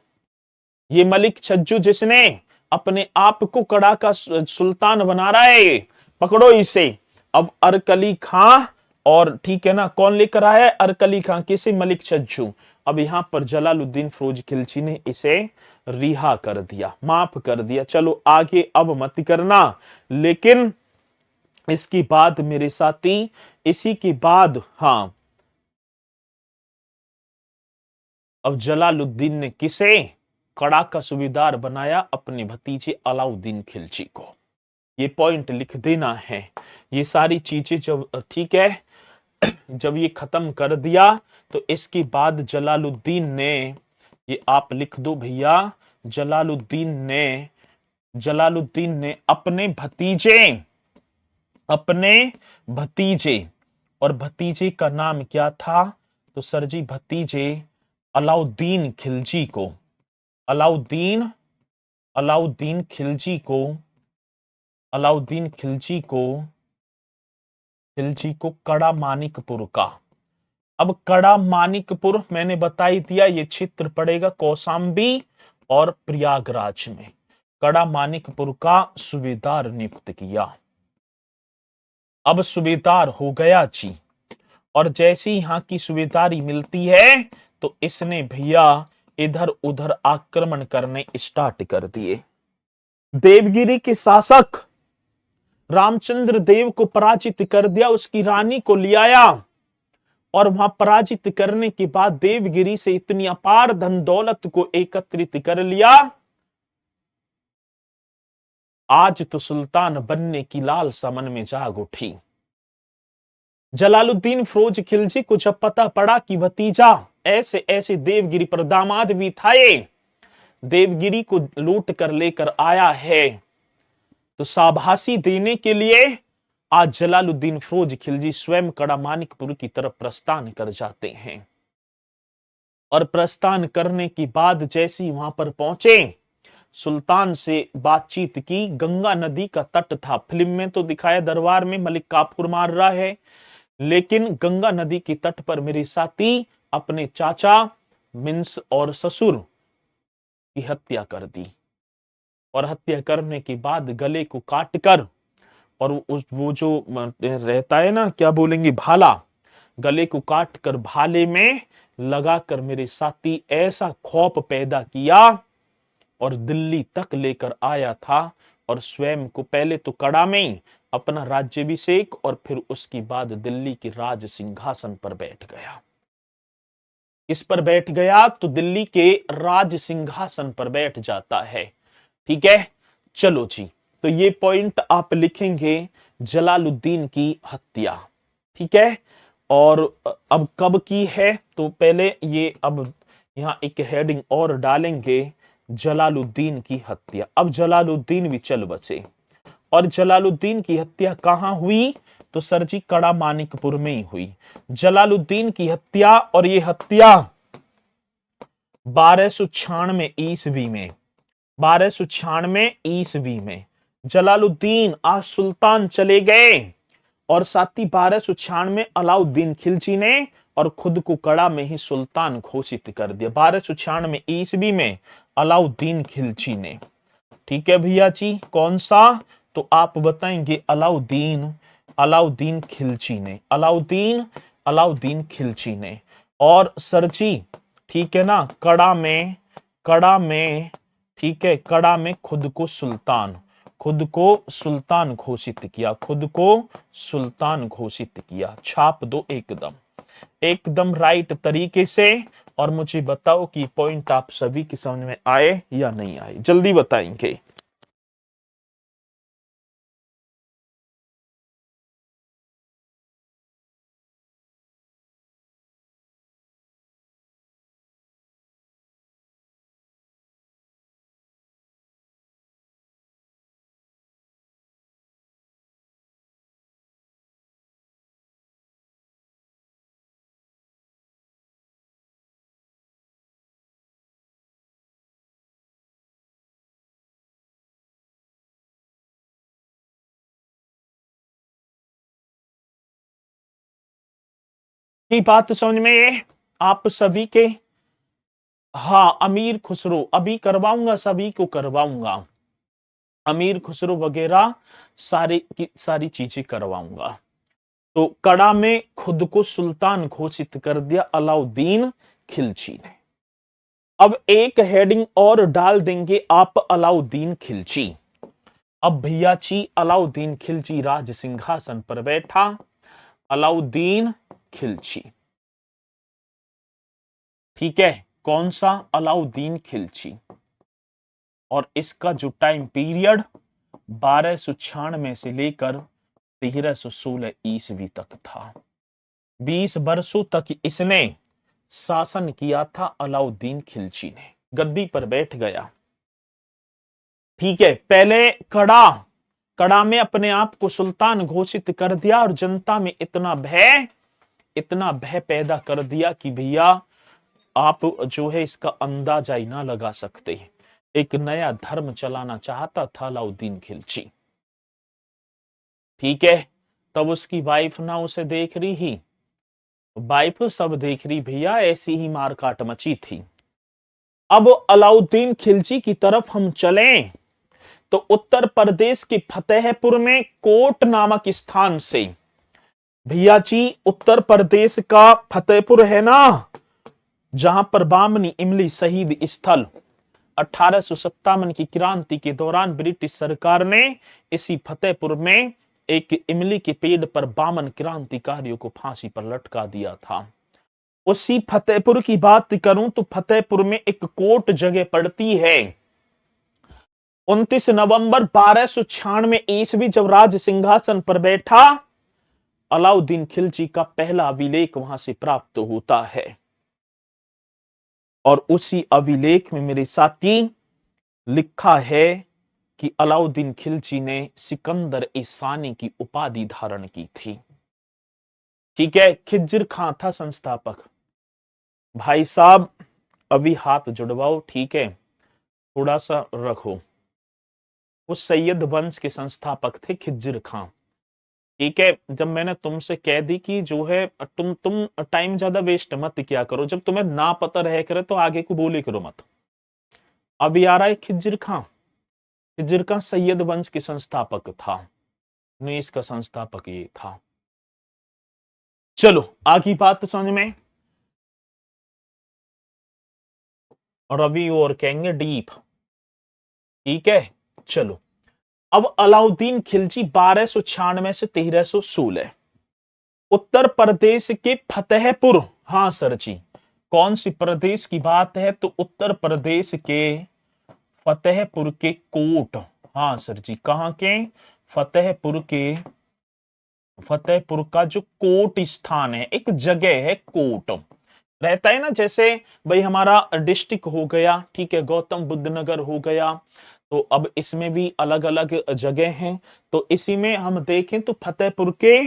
ये मलिक छज्जू जिसने अपने आप को कड़ा का सुल्तान बना रहा है, पकड़ो इसे। अब अरकली खां, और ठीक है ना, कौन लेकर आया है, अरकली खां, किसे, मलिक छज्जू। अब यहां पर जलालुद्दीन फिरोज खिलजी ने इसे रिहा कर दिया, माफ कर दिया। चलो आगे अब मत करना, लेकिन इसके बाद मेरे साथी, इसी के बाद, हां, अब जलालुद्दीन ने किसे कड़ा का सूबेदार बनाया, अपने भतीजे अलाउद्दीन खिलजी को। ये पॉइंट लिख देना है। ये सारी चीजें जब, ठीक है, जब ये खत्म कर दिया तो इसके बाद जलालुद्दीन ने, ये आप लिख दो भैया, जलालुद्दीन ने अपने भतीजे, और भतीजे का नाम क्या था, तो सर जी भतीजे अलाउद्दीन खिलजी को, अलाउद्दीन खिलजी को कड़ा मानिकपुर का। अब कड़ा मानिकपुर मैंने बता ही दिया, ये क्षेत्र पड़ेगा कौशांबी और प्रयागराज में। कड़ा मानिकपुर का सूबेदार नियुक्त किया। अब सूबेदार हो गया जी, और जैसी यहां की सूबेदारी मिलती है तो इसने भैया इधर उधर आक्रमण करने स्टार्ट कर दिए। देवगिरी के शासक रामचंद्र देव को पराजित कर दिया, उसकी रानी को ले आया, और वहां पराजित करने के बाद देवगिरी से इतनी अपार धन दौलत को एकत्रित कर लिया, आज तो सुल्तान बनने की लालसा मन में जाग उठी। जलालुद्दीन फिरोज खिलजी को जब पता पड़ा कि भतीजा ऐसे ऐसे देवगिरी पर दामाद भी थाए, देवगिरी को लूट कर लेकर आया है, तो शाबाशी देने के लिए आज जलालुद्दीन फिरोज खिलजी स्वयं कड़ा मानिकपुर की तरफ प्रस्थान कर जाते हैं। और प्रस्थान करने के बाद जैसे ही वहां पर पहुंचे, सुल्तान से बातचीत की। गंगा नदी का तट था, फिल्म में तो दिखाया दरबार में मलिक काफूर मार रहा है, लेकिन गंगा नदी के तट पर मेरे साथी अपने चाचा मिंस और ससुर की हत्या कर दी, और हत्या करने के बाद गले को काटकर, और वो जो रहता है ना, क्या बोलेंगे, भाला, गले को काटकर भाले में लगाकर मेरे साथी ऐसा खौफ पैदा किया, और दिल्ली तक लेकर आया था, और स्वयं को पहले तो कड़ा में अपना राज्याभिषेक, और फिर उसके बाद दिल्ली के राज सिंहासन पर बैठ गया। इस पर बैठ गया तो दिल्ली के राज सिंहासन पर बैठ जाता है। ठीक है, चलो जी, तो ये पॉइंट आप लिखेंगे, जलालुद्दीन की हत्या। ठीक है, और अब कब की है, तो पहले ये अब यहां एक हेडिंग और डालेंगे, जलालुद्दीन की हत्या। अब जलालुद्दीन भी चल बचे, और जलालुद्दीन की हत्या कहां हुई, तो सर जी कड़ा मानिकपुर में ही हुई। जलालुद्दीन की हत्या, और ये हत्या 1296 ईस्वी में, 1296 ईस्वी में जलालुद्दीन आज सुल्तान चले गए, और साथ ही 1296 अलाउद्दीन खिलजी ने और खुद को कड़ा में ही सुल्तान घोषित कर दिया। 1296 ईस्वी में अलाउद्दीन खिलजी ने। ठीक है भैया जी, कौन सा? तो आप बताएंगे अलाउद्दीन, अलाउद्दीन खिलजी ने, अलाउद्दीन खिलजी ने। और सर जी ठीक है ना, कड़ा में, ठीक है, कड़ा में खुद को सुल्तान घोषित किया, खुद को सुल्तान घोषित किया। छाप दो एकदम राइट तरीके से। और मुझे बताओ कि पॉइंट आप सभी की समझ में आए या नहीं आए, जल्दी बताएंगे। की बात समझ में ये आप सभी के? हाँ, अमीर खुसरो अभी करवाऊंगा, सभी को करवाऊंगा, अमीर खुसरो वगैरह सारी की सारी चीजें करवाऊंगा। तो कड़ा में खुद को सुल्तान घोषित कर दिया अलाउद्दीन खिलजी ने। अब एक हेडिंग और डाल देंगे आप, अलाउद्दीन खिलजी। अब भैया जी अलाउद्दीन खिलजी राज सिंहासन पर बैठा, अलाउद्दीन खिलजी। ठीक है, कौन सा? अलाउद्दीन खिलजी। और इसका जो टाइम पीरियड 1296 से लेकर 1316 ईस्वी तक था। 20 वर्षों तक इसने शासन किया था अलाउद्दीन खिलजी ने, गद्दी पर बैठ गया। ठीक है, पहले कड़ा में अपने आप को सुल्तान घोषित कर दिया, और जनता में इतना भय पैदा कर दिया कि भैया आप जो है इसका अंदाजा ही ना लगा सकते। एक नया धर्म चलाना चाहता था अलाउद्दीन खिलजी। ठीक है, तब उसकी वाइफ ना उसे देख रही ही, वाइफ सब देख रही भैया, ऐसी ही मारकाट मची थी। अब अलाउद्दीन खिलजी की तरफ हम चलें तो उत्तर प्रदेश के फतेहपुर में कोट नामक स्थान से, भैया जी उत्तर प्रदेश का फतेहपुर है ना, जहां पर बामनी इमली शहीद स्थल 1857 की क्रांति के दौरान ब्रिटिश सरकार ने इसी फतेहपुर में एक इमली के पेड़ पर बामन क्रांतिकारियों को फांसी पर लटका दिया था। उसी फतेहपुर की बात करूं तो फतेहपुर में एक कोट जगह पड़ती है। 29 नवंबर 1296 ईस्वी जब राज सिंहासन पर बैठा, अलाउद्दीन खिलजी का पहला अभिलेख वहां से प्राप्त होता है। और उसी अभिलेख में मेरे साथी लिखा है कि अलाउद्दीन खिलजी ने सिकंदर ईसानी की उपाधि धारण की थी। ठीक है, खिज्र खां था संस्थापक। भाई साहब अभी हाथ जुड़वाओ, ठीक है, थोड़ा सा रखो। उस सैयद वंश के संस्थापक थे खिज्र खां। ठीक है, जब मैंने तुमसे कह दी कि जो है तुम टाइम ज्यादा वेस्ट मत किया करो, जब तुम्हें ना पता रह करे तो आगे को बोले करो मत। अभी आ रहा है खिज्र खां। खिज्र खां सैयद वंश के संस्थापक था, नहीं इसका संस्थापक ये था। चलो आगे बात समझ में। रवि और कहेंगे डीप। ठीक है, चलो अब अलाउद्दीन खिलजी 1296 से 1316 उत्तर प्रदेश के फतेहपुर, हाँ सर जी कौन सी प्रदेश की बात है? तो उत्तर प्रदेश के फतेहपुर के कोट। हाँ सर जी, कहां के? फतेहपुर का जो कोट स्थान है, एक जगह है कोट, रहता है ना, जैसे भाई हमारा डिस्ट्रिक्ट हो गया, ठीक है, गौतम बुद्ध नगर हो गया, तो अब इसमें भी अलग अलग जगह हैं। तो इसी में हम देखें तो फतेहपुर के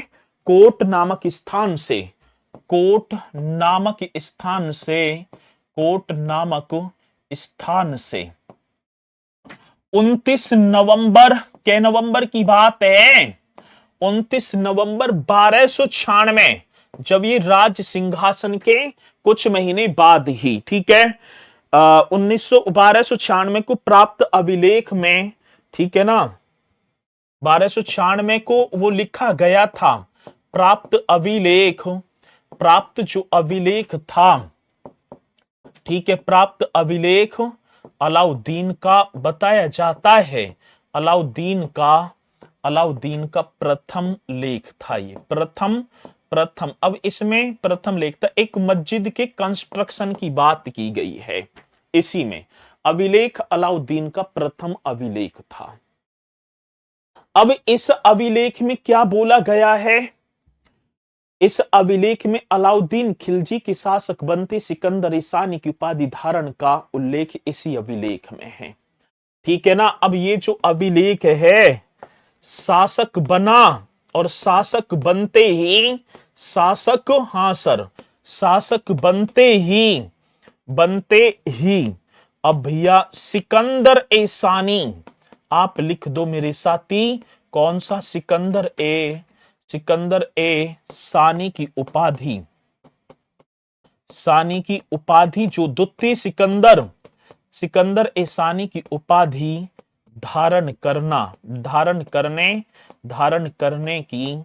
कोट नामक स्थान से, कोट नामक स्थान से, कोट नामक स्थान से 29 नवंबर, के नवंबर की बात है, 29 नवंबर 1296, जब ये राज सिंहासन के कुछ महीने बाद ही, ठीक है, 1296 को प्राप्त अभिलेख में, ठीक है ना, 1296 को वो लिखा गया था, प्राप्त अभिलेख, प्राप्त जो अभिलेख था, ठीक है, प्राप्त अभिलेख अलाउद्दीन का बताया जाता है, अलाउद्दीन का प्रथम लेख था ये, प्रथम। अब इसमें प्रथम लेख था, एक मस्जिद के कंस्ट्रक्शन की बात की गई है, इसी में अभिलेख अलाउद्दीन का प्रथम अभिलेख था। अब इस अभिलेख में क्या बोला गया है, इस अभिलेख में अलाउद्दीन खिलजी के शासक बनते सिकंदर ईसानी की उपाधि धारण का उल्लेख इसी अभिलेख में है, ठीक है ना। अब ये जो अभिलेख है, शासक बना और शासक बनते ही, शासक, हां सर, शासक बनते ही अब भैया सिकंदर ईसानी, आप लिख दो मेरे साथी, कौन सा, सिकंदर ए सानी की उपाधि, सानी की उपाधि जो द्वितीय सिकंदर ए सानी की उपाधि धारण करने की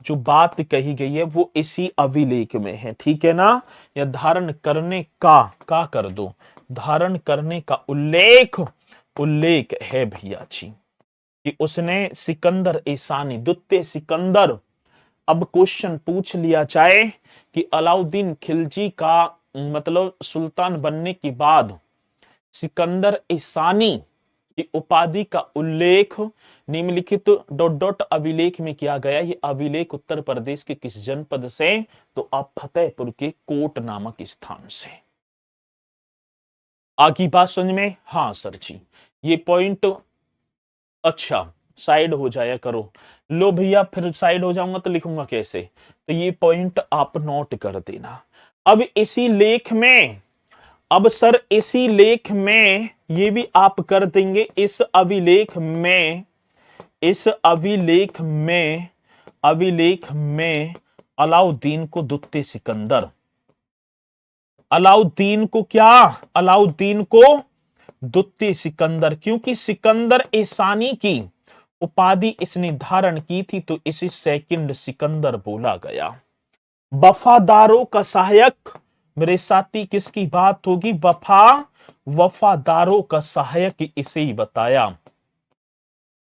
जो बात कही गई है वो इसी अभिलेख में है, ठीक है ना। या धारण करने का कर दो, धारण करने का उल्लेख है भैया जी कि उसने सिकंदर ईसानी, द्वितीय सिकंदर। अब क्वेश्चन पूछ लिया जाए कि अलाउद्दीन खिलजी का मतलब सुल्तान बनने के बाद सिकंदर ईसानी की उपाधि का उल्लेख निम्नलिखित डॉट डॉट अभिलेख में किया गया। ये अभिलेख उत्तर प्रदेश के किस जनपद से, तो आप फतेहपुर के कोट नामक स्थान से। आगे बात समझ में, हाँ सर जी, ये पॉइंट, अच्छा साइड हो जाया करो, लो भैया फिर साइड हो जाऊंगा तो लिखूंगा कैसे, तो ये पॉइंट आप नोट कर देना। अब इसी लेख में, अब सर इसी लेख में ये भी आप कर देंगे, इस अभिलेख में अलाउद्दीन को द्वितीय सिकंदर, अलाउद्दीन को क्या, अलाउद्दीन को द्वितीय सिकंदर, क्योंकि सिकंदर ईसानी की उपाधि इसने धारण की थी तो इसे सेकंड सिकंदर बोला गया। वफादारों का सहायक, मेरे साथी किसकी बात होगी, वफादारों का सहायक इसे ही बताया,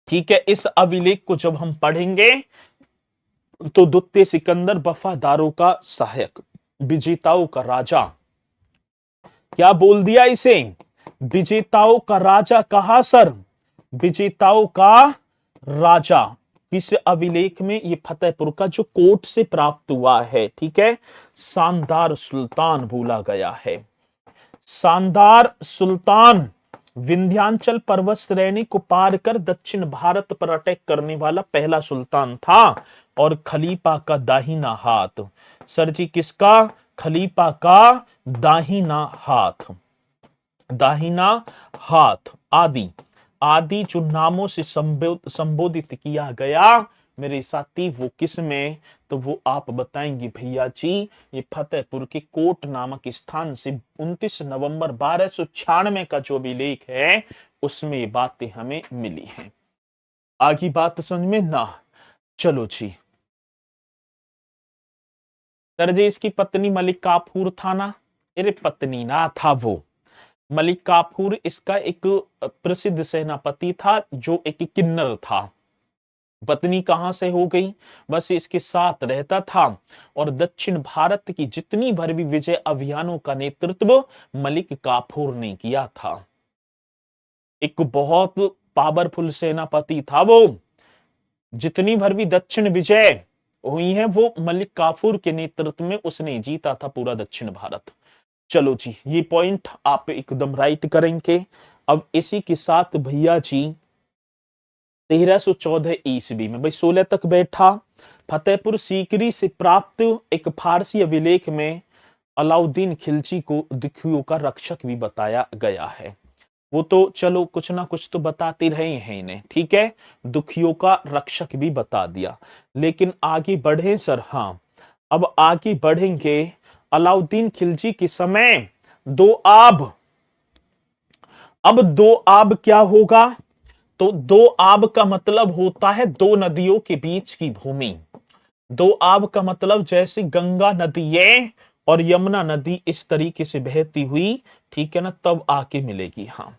ठीक है। इस अभिलेख को जब हम पढ़ेंगे तो द्वितीय सिकंदर वफादारों का सहायक, विजेताओं का राजा, क्या बोल दिया इसे, विजेताओं का राजा कहा सर, विजेताओं का राजा। किस अभिलेख में, ये फतेहपुर का जो कोर्ट से प्राप्त हुआ है, ठीक है। शानदार सुल्तान बोला गया है, शानदार सुल्तान विंध्याचल पर्वत श्रेणी को पार कर दक्षिण भारत पर अटैक करने वाला पहला सुल्तान था, और खलीफा का दाहिना हाथ, सर जी किसका, खलीफा का दाहिना हाथ, आदि जो नामों से संबोधित किया गया मेरे साथी, वो किस में, तो वो आप बताएंगे भैया जी, ये फतेहपुर के कोट नामक स्थान से 29 नवंबर 1296 का जो अभिलेख है उसमें ये बातें हमें मिली हैं। आगे बात समझ में ना, चलो जी। सर जी इसकी पत्नी मलिक काफूर था ना, अरे पत्नी ना था वो, मलिक काफूर इसका एक प्रसिद्ध सेनापति था जो एक किन्नर था। पत्नी कहां से हो गई, बस इसके साथ रहता था, और दक्षिण भारत की जितनी भर भी विजय अभियानों का नेतृत्व मलिक काफूर ने किया था। एक बहुत पावरफुल सेनापति था वो, जितनी भर भी दक्षिण विजय हुई है वो मलिक काफूर के नेतृत्व में उसने जीता था पूरा दक्षिण भारत। चलो जी ये पॉइंट आप एकदम राइट करेंगे। अब इसी के साथ भैया जी 1314 ईस्वी में, भाई 16 तक बैठा, फतेहपुर सीकरी से प्राप्त एक फारसी अभिलेख में अलाउद्दीन खिलजी को दुखियों का रक्षक भी बताया गया है। वो तो चलो कुछ ना कुछ तो बताते रहे हैं इन्हें, ठीक है, दुखियों का रक्षक भी बता दिया। लेकिन आगे बढ़े सर, हाँ अब आगे बढ़ेंगे। अलाउद्दीन खिलजी के समय दो आब, अब दो आब क्या होगा? तो दो आब का मतलब होता है दो नदियों के बीच की भूमि। दो आब का मतलब जैसे गंगा नदी है और यमुना नदी इस तरीके से बहती हुई, ठीक है ना, तब आके मिलेगी। हाँ,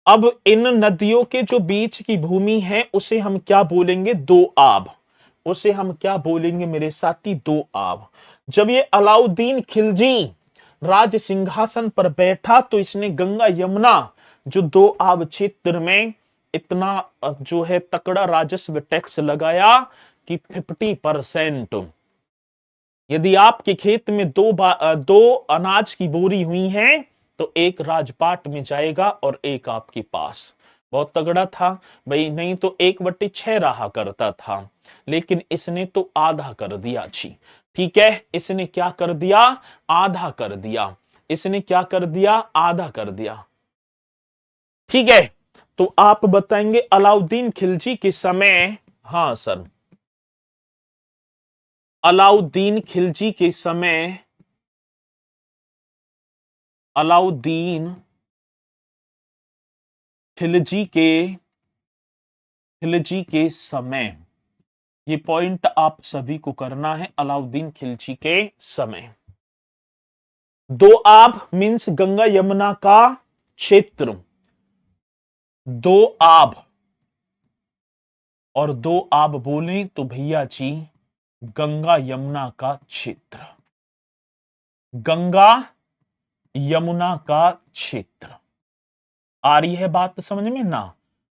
अब इन नदियों के जो बीच की भूमि है उसे हम क्या बोलेंगे? दो आब। उसे हम क्या बोलेंगे मेरे साथी? दो आब। जब ये अलाउद्दीन खिलजी राज सिंहासन पर बैठा तो इसने गंगा यमुना जो दो आब क्षेत्र में इतना जो है तकड़ा राजस्व टैक्स लगाया कि 50%। यदि आपके खेत में दो अनाज की बोरी हुई है तो एक राजपाट में जाएगा और एक आपके पास। बहुत तगड़ा था भाई, नहीं तो 1/6 रहा करता था, लेकिन इसने तो आधा कर दिया जी। ठीक है, इसने क्या कर दिया? आधा कर दिया। इसने क्या कर दिया? आधा कर दिया। ठीक है, तो आप बताएंगे अलाउद्दीन खिलजी के समय, हाँ सर, अलाउद्दीन खिलजी के समय, अलाउद्दीन खिलजी के समय, ये पॉइंट आप सभी को करना है। अलाउद्दीन खिलजी के समय दो आब मींस गंगा यमुना का क्षेत्र, दो आब, और दो आब बोले तो भैया जी गंगा यमुना का क्षेत्र, गंगा यमुना का क्षेत्र। आ रही है बात समझ में ना?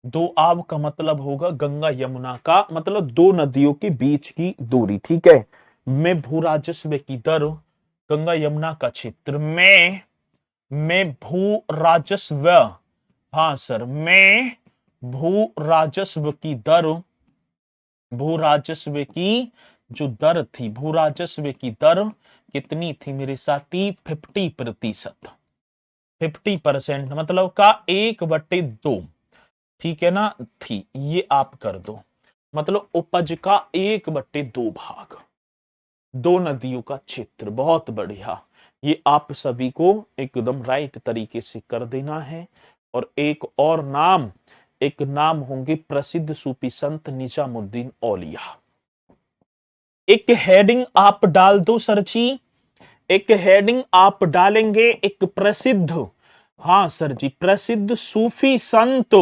दो आब का मतलब होगा गंगा यमुना का, मतलब दो नदियों के बीच की दूरी। ठीक है, में भू राजस्व की दर, गंगा यमुना का क्षेत्र में भू राजस्व, हाँ सर, में भू राजस्व की दर, भू राजस्व की जो दर थी, भू राजस्व की दर कितनी थी मेरे साथी? 50%। 50% मतलब का 1/2, ठीक है ना, थी। ये आप कर दो, मतलब उपज का 1/2 भाग, दो नदियों का क्षेत्र। बहुत बढ़िया, ये आप सभी को एकदम राइट तरीके से कर देना है। और एक और नाम, एक नाम होंगे प्रसिद्ध सूफी संत निजामुद्दीन औलिया। एक हेडिंग आप डाल दो सर जी, एक हेडिंग आप डालेंगे, एक प्रसिद्ध, हाँ सर जी, प्रसिद्ध सूफी संत।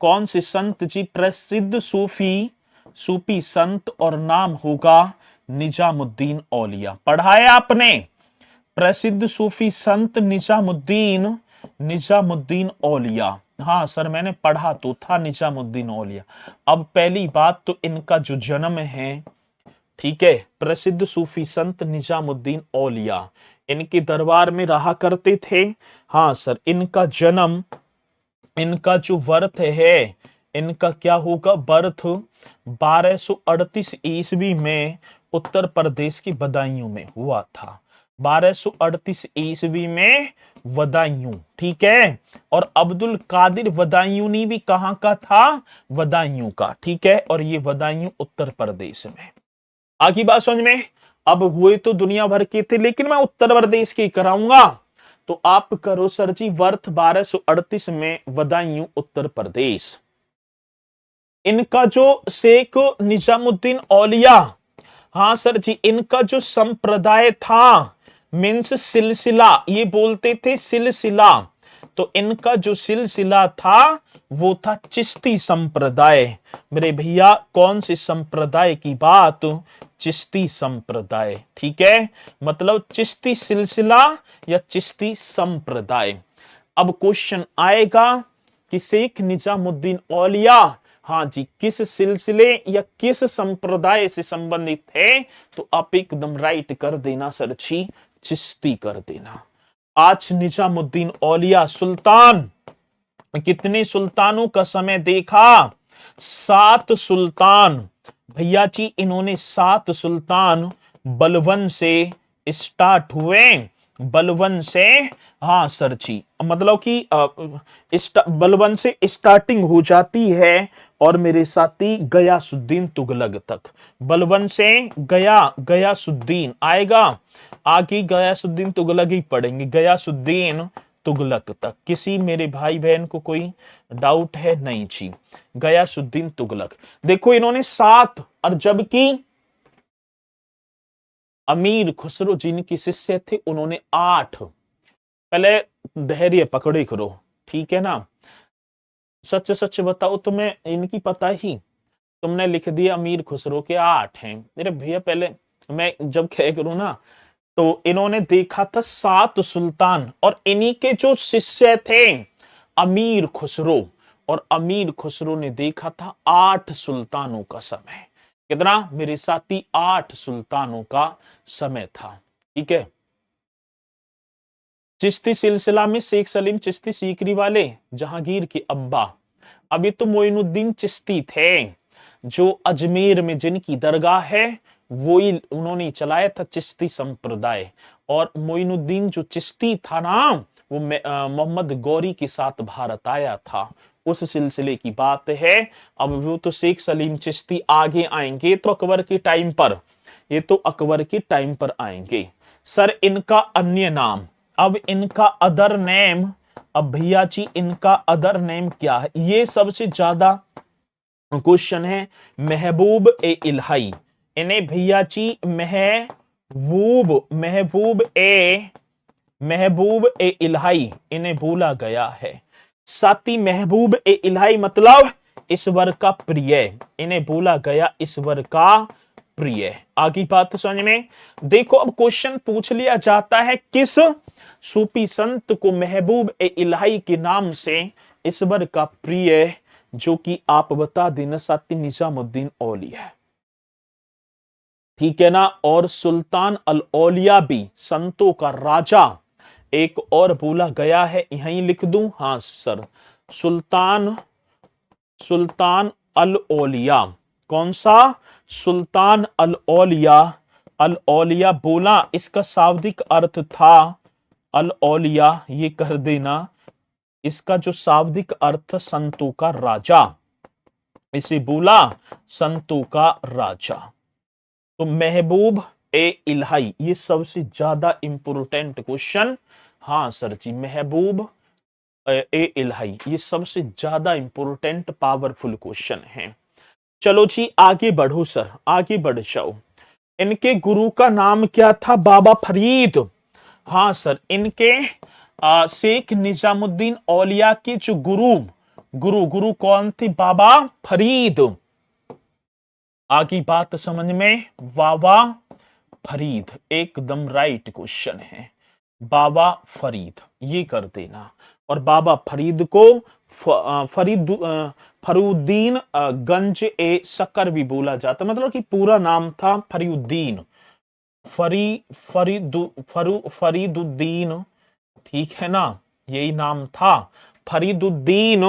कौन से संत जी? प्रसिद्ध सूफी संत, और नाम होगा निजामुद्दीन औलिया। पढ़ा है आपने? प्रसिद्ध सूफी संत निजामुद्दीन औलिया। हाँ सर, मैंने पढ़ा तो था निजामुद्दीन औलिया। अब पहली बात तो इनका जो जन्म है, ठीक है, प्रसिद्ध सूफी संत निजामुद्दीन औलिया इनके दरबार में रहा करते थे। हाँ सर, इनका जन्म, इनका जो बर्थ है, इनका क्या होगा? बर्थ 1238 ईस्वी में उत्तर प्रदेश की बदायूं में हुआ था। 1238 ईस्वी में बदायूं, ठीक है। और अब्दुल कादिर बदायूंनी भी कहां का था? बदायूं का, ठीक है। और ये बदायूं उत्तर प्रदेश में। आगे बात समझ में? अब हुए तो दुनिया भर के थे, लेकिन मैं उत्तर प्रदेश के कराऊंगा। तो आप करो सर जी, वर्थ 1238 में बदायूं उत्तर प्रदेश। इनका जो शेख निजामुद्दीन औलिया, हाँ सर जी, इनका जो संप्रदाय था मीन्स सिलसिला, ये बोलते थे सिलसिला, तो इनका जो सिलसिला था वो था चिश्ती संप्रदाय। मेरे भैया, कौन से संप्रदाय की बात? चिश्ती संप्रदाय, ठीक है, मतलब चिश्ती सिलसिला या चिश्ती संप्रदाय। अब क्वेश्चन आएगा कि शेख निजामुद्दीन औलिया, हाँ जी, किस सिलसिले या किस संप्रदाय से संबंधित है? तो आप एकदम राइट कर देना सर जी, चिश्ती कर देना। आज निजामुद्दीन औलिया सुल्तान, कितने सुल्तानों का समय देखा? 7 सुल्तान, भैया जी इन्होंने 7 सुल्तान बलवन से स्टार्ट हुए, बलवन से। हाँ सर जी, मतलब कि बलवन से स्टार्टिंग हो जाती है और मेरे साथी गयासुद्दीन तुगलक तक, बलवन से गयासुद्दीन आएगा, आगे गयासुद्दीन तुगलक ही पढ़ेंगे, गयासुद्दीन तुगलक तक। किसी मेरे भाई बहन को कोई डाउट है? नहीं जी, गयासुद्दीन तुगलक। देखो इन्होंने 7, और जबकि अमीर खुसरो जिनके शिष्य थे उन्होंने 8। पहले धैर्य पकड़े करो, ठीक है ना। सच सच बताओ तुम्हें इनकी पता ही, तुमने लिख दिया अमीर खुसरो के 8 हैं। मेरे भैया पहले मैं जब कह करूं ना, तो इन्होंने देखा था 7 सुल्तान, और इन्हीं के जो शिष्य थे अमीर खुसरो, और अमीर खुसरो ने देखा था 8 सुल्तानों का समय। कितना मेरे साथी? 8 सुल्तानों का समय था, ठीक है। चिश्ती सिलसिला में शेख सलीम चिश्ती सीकरी वाले, जहांगीर के अब्बा। अभी तो मोइनुद्दीन चिश्ती थे, जो अजमेर में जिनकी दरगाह है, वो ही उन्होंने चलाया था चिश्ती संप्रदाय। और मोइनुद्दीन जो चिश्ती था ना, वो मोहम्मद गौरी के साथ भारत आया था, उस सिलसिले की बात है। अब वो तो शेख सलीम चिश्ती आगे आएंगे, तो अकबर के टाइम पर, ये तो अकबर के टाइम पर आएंगे। सर इनका अन्य नाम, अब इनका अदर नेम, अब भैया जी इनका अदर नेम क्या है, ये सबसे ज्यादा क्वेश्चन है। महबूब ए इलाही, इन्हें भैया जी महबूब ए इलाही इन्हें बोला गया है। साथी महबूब ए इलाही मतलब ईश्वर का प्रिय, इन्हें बोला गया ईश्वर का प्रिय। आगे बात समझ में। देखो अब क्वेश्चन पूछ लिया जाता है, किस सूफी संत को महबूब ए इलाही के नाम से ईश्वर का प्रिय, जो कि आप बता देना साथी निजामुद्दीन औलिया, ठीक है ना। और सुल्तान अल औलिया भी संतों का राजा एक और बोला गया है, यहीं लिख दूं? हाँ सर, सुल्तान सुल्तान अल औलिया। कौन सा? सुल्तान अल औलिया। अल औलिया बोला, इसका शाब्दिक अर्थ था अल औलिया, ये कर देना, इसका जो शाब्दिक अर्थ संतों का राजा, इसे बोला संतों का राजा। तो महबूब ए इलाही, ये सबसे ज्यादा इंपोर्टेंट क्वेश्चन। हाँ सर जी, महबूब ए इलाही, ये सबसे ज्यादा इंपोर्टेंट पावरफुल क्वेश्चन है। चलो जी आगे बढ़ो सर, आगे बढ़ जाओ। इनके गुरु का नाम क्या था? बाबा फरीद। हाँ सर, इनके शेख निजामुद्दीन औलिया के जो गुरु कौन थे? बाबा फरीद। आगे बात समझ में। बाबा फरीद एकदम राइट क्वेश्चन है, बाबा फरीद, ये कर देना। और बाबा फरीद को फरुद्दीन गंज ए शक्कर भी बोला जाता, मतलब कि पूरा नाम था फरीउद्दीन, फरीदुद्दीन, ठीक है ना, यही नाम था फरीदुद्दीन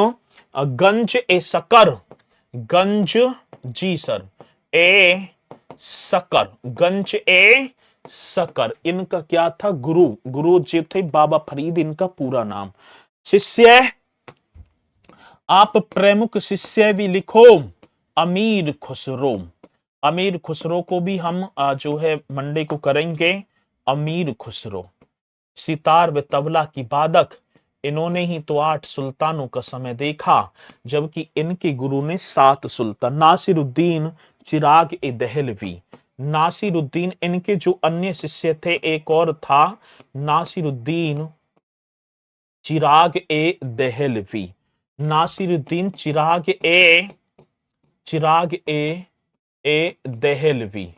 गंज ए शक्कर, गंज, जी सर, ए शक्कर, गंज ए शक्कर, इनका क्या था? गुरु जी थे बाबा फरीद, इनका पूरा नाम। शिष्य, आप प्रमुख शिष्य भी लिखो, अमीर खुसरो। अमीर खुसरो को भी हम जो है मंडे को करेंगे। अमीर खुसरो सितार व तबला की वादक, इन्होंने ही तो 8 सुल्तानों का समय देखा, जबकि इनके गुरु ने 7 सुल्तान। नासिरुद्दीन चिराग ए दहलवी, नासिरुद्दीन, इनके जो अन्य शिष्य थे एक और था नासिरुद्दीन चिराग ए दहलवी, नासिरुद्दीन चिराग ए दहलवी।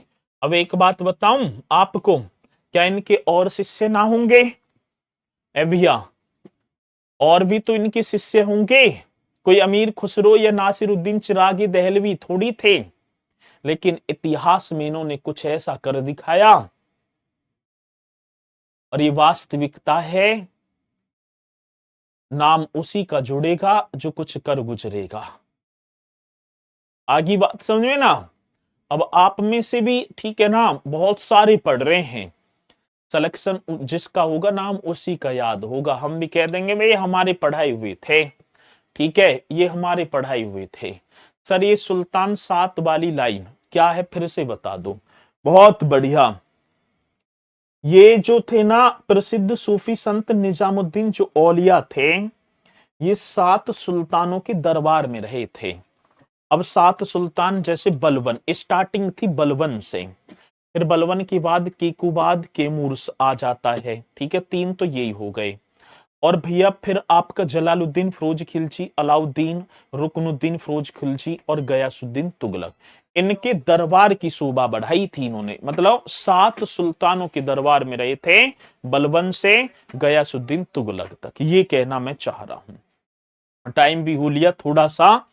अब एक बात बताऊं आपको, क्या इनके और शिष्य ना होंगे? ए भैया, और भी तो इनके शिष्य होंगे, कोई अमीर खुसरो या नासिरुद्दीन चिरागी दहलवी थोड़ी थे। लेकिन इतिहास में इन्होंने कुछ ऐसा कर दिखाया, और ये वास्तविकता है, नाम उसी का जुड़ेगा जो कुछ कर गुजरेगा। आगे बात समझ में ना। अब आप में से भी ठीक है ना, बहुत सारे पढ़ रहे हैं, सिलेक्शन जिसका होगा नाम उसी का याद होगा। हम भी कह देंगे भाई हमारे पढ़ाई हुए थे, ठीक है, ये हमारे पढ़ाई हुए थे। सर ये सुल्तान सात वाली लाइन क्या है, फिर से बता दो। बहुत बढ़िया। ये जो थे ना प्रसिद्ध सूफी संत निजामुद्दीन जो औलिया थे, ये सात सुल्तानों के दरबार में रहे थे। अब सात सुल्तान जैसे बलबन, स्टार्टिंग थी बलबन से, फिर बलबन के बाद केकुबाद कैमूर आ जाता है, ठीक है, तीन तो यही हो गए। और भैया फिर आपका जलालुद्दीन फिरोज खिलजी, अलाउद्दीन, रुकनुद्दीन फिरोज खिलजी और गयासुद्दीन तुगलक, इनके दरबार की शोभा बढ़ाई थी इन्होंने। मतलब सात सुल्तानों के दरबार में रहे थे, बलबन से गयासुद्दीन तुगलक तक, ये कहना मैं चाह रहा हूं। टाइम भी हो लिया थोड़ा सा,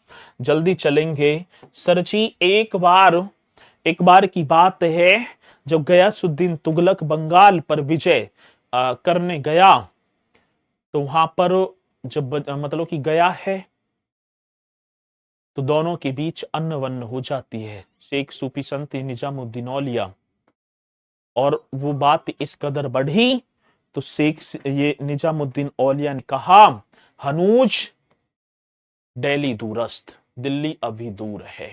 जल्दी चलेंगे। सर जी एक बार की बात है, जब गयासुद्दीन तुगलक बंगाल पर विजय करने गया, तो वहां पर जब मतलब कि गया है, तो दोनों के बीच अन्न वन्न हो जाती है, शेख सूफी संत निजामुद्दीन औलिया। और वो बात इस कदर बढ़ी, तो शेख ये निजामुद्दीन औलिया ने कहा, हनूज दिल्ली दूरस्थ, दिल्ली अभी दूर है,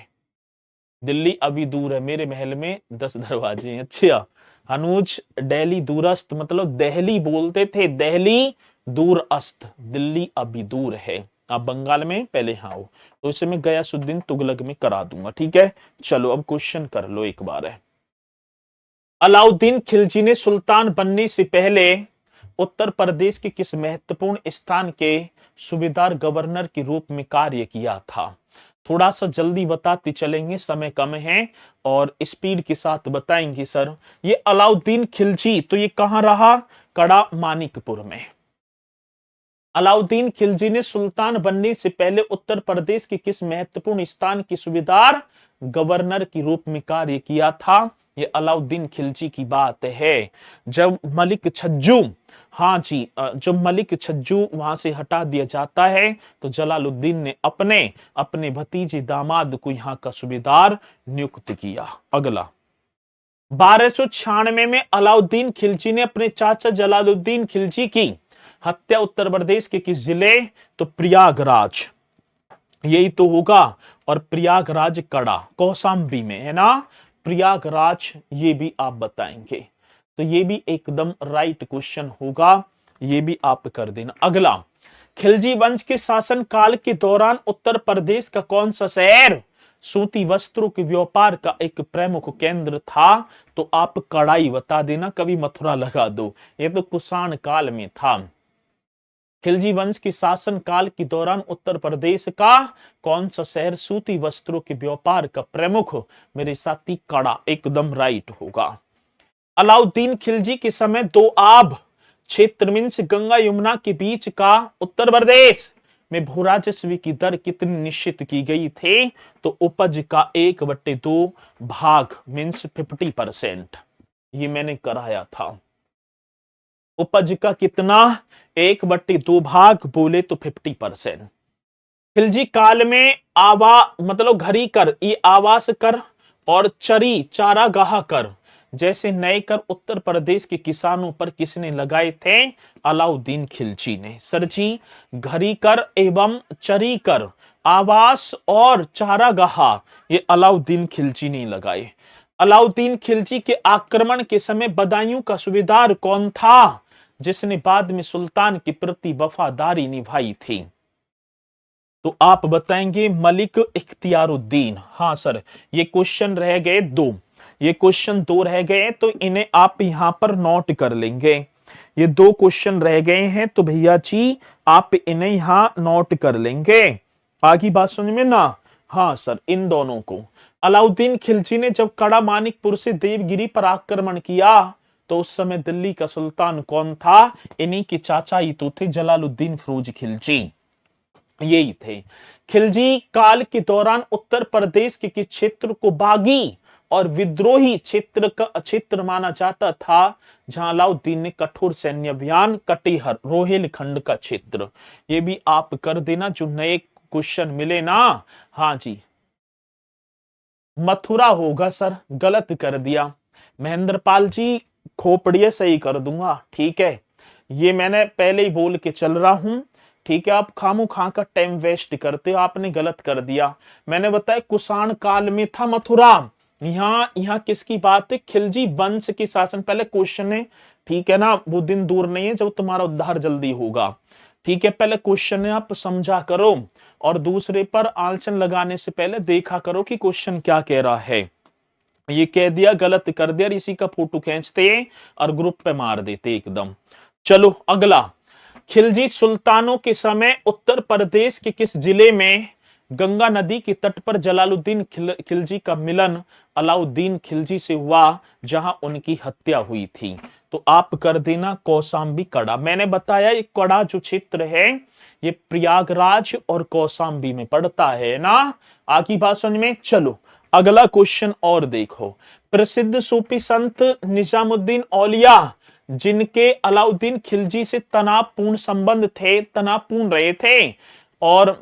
दिल्ली अभी दूर है, मेरे महल में 10 दरवाजे हैं। अच्छा, हनूज दिल्ली दूरस्थ मतलब दिल्ली बोलते थे, दिल्ली दूर अस्त, दिल्ली अभी दूर है। आप बंगाल में पहले हाँ हो, तो इसे मैं गयासुद्दीन तुगलक में करा दूंगा, ठीक है। चलो अब क्वेश्चन कर लो एक बार है। अलाउद्दीन खिलजी ने सुल्तान बनने से पहले उत्तर प्रदेश के किस महत्वपूर्ण स्थान के सूबेदार गवर्नर के रूप में कार्य किया था? थोड़ा सा जल्दी बताते चलेंगे, समय कम है और स्पीड के साथ बताएंगे। सर ये अलाउद्दीन खिलजी, तो ये कहां रहा? कड़ा मानिकपुर में। अलाउद्दीन खिलजी ने सुल्तान बनने से पहले उत्तर प्रदेश के किस महत्वपूर्ण स्थान के सूबेदार गवर्नर के रूप में कार्य किया था? ये अलाउद्दीन खिलजी की बात है। जब मलिक छज्जू, हाँ जी, जब मलिक छज्जू वहां से हटा दिया जाता है, तो जलालुद्दीन ने अपने अपने भतीजे दामाद को यहाँ का सूबेदार नियुक्त किया। अगला, 1296 में अलाउद्दीन खिलजी ने अपने चाचा जलालुद्दीन खिलजी की हत्या उत्तर प्रदेश के किस जिले? तो प्रयागराज, यही तो होगा। और प्रयागराज कड़ा कौशाम्बी में है ना, प्रयागराज, ये भी आप बताएंगे। तो ये भी एकदम राइट क्वेश्चन होगा, ये भी आप कर देना। अगला, खिलजी वंश के शासन काल के दौरान उत्तर प्रदेश का कौन सा शहर सूती वस्त्रों के व्यापार का एक प्रमुख केंद्र था? तो आप कड़ाई बता देना, कभी मथुरा लगा दो, ये तो कुषाण काल में था। खिलजी वंश के शासन काल के दौरान उत्तर प्रदेश का कौन सा शहर सूती वस्त्रों के व्यापार का प्रमुख? मेरे साथी कड़ा एकदम राइट होगा। अलाउद्दीन खिलजी के समय दोआब क्षेत्र मींस गंगा यमुना के बीच का उत्तर प्रदेश में भू राजस्व की दर कितनी निश्चित की गई थे? तो उपज का 1/2 भाग मींस 50%, ये मैंने कराया था। उपज का कितना? 1/2 भाग, बोले तो 50%। खिलजी काल में मतलब घरी कर, ये आवास कर और चरी चारागाह कर जैसे नए कर उत्तर प्रदेश के किसानों पर किसने लगाए थे? अलाउद्दीन खिलजी ने। सर जी, घरी कर एवं चरी कर, आवास और चारागाह, ये अलाउद्दीन खिलजी ने लगाए। अलाउद्दीन खिलजी के आक्रमण के समय बदायूं का सूबेदार कौन था, जिसने बाद में सुल्तान के प्रति वफादारी निभाई थी? तो आप बताएंगे मलिक इख्तियारुद्दीन। हाँ सर, ये क्वेश्चन रह गए 2, ये क्वेश्चन 2 रह गए, तो इन्हें आप यहां पर नोट कर लेंगे। ये 2 क्वेश्चन रह गए हैं, तो भैया जी आप इन्हें यहां नोट कर लेंगे। आगे बात समझ में ना? हाँ सर, इन दोनों को। अलाउद्दीन खिलजी ने जब कड़ा मानिकपुर से देवगिरी पर आक्रमण किया, तो उस समय दिल्ली का सुल्तान कौन था? इन्हीं के चाचा ही तो थे जलालुद्दीन फिरोज खिलजी, यही थे। खिलजी काल के दौरान उत्तर प्रदेश के किस क्षेत्र को बागी और विद्रोही क्षेत्र माना जाता था, जहां अलाउद्दीन ने कठोर सैन्य अभियान? कटिहार रोहिलखंड का क्षेत्र। ये भी आप कर देना, जो नए क्वेश्चन मिले ना। हाँ जी, मथुरा होगा सर, गलत कर दिया। महेंद्रपाल जी खोपड़िए सही कर दूंगा, ठीक है। ये मैंने पहले ही बोल के चल रहा हूं, ठीक है। आप खामू खा का टाइम वेस्ट करते हो, आपने गलत कर दिया। मैंने बताया कुषाण काल में था मथुरा। यहाँ किसकी बात है? खिलजी वंश के शासन। पहले क्वेश्चन है, ठीक है ना, वो दिन दूर नहीं है जब तुम्हारा उद्धार जल्दी होगा, ठीक है। पहले क्वेश्चन है, आप समझा करो, और दूसरे पर आंचन लगाने से पहले देखा करो कि क्वेश्चन क्या कह रहा है। ये कह दिया, गलत कर दिया, और इसी का फोटो खींचते और ग्रुप पे मार देते एकदम। चलो अगला, खिलजी सुल्तानों के समय उत्तर प्रदेश के किस जिले में गंगा नदी के तट पर जलालुद्दीन खिलजी का मिलन अलाउद्दीन खिलजी से हुआ, जहां उनकी हत्या हुई थी? तो आप कर देना कौशाम्बी कड़ा। मैंने बताया ये कड़ा जो क्षेत्र है ये प्रयागराज और कौशाम्बी में पड़ता है ना। आगे बात समझ में। चलो अगला क्वेश्चन और देखो। प्रसिद्ध सूफी संत निजामुद्दीन औलिया, जिनके अलाउद्दीन खिलजी से तनावपूर्ण संबंध थे, तनावपूर्ण रहे थे, और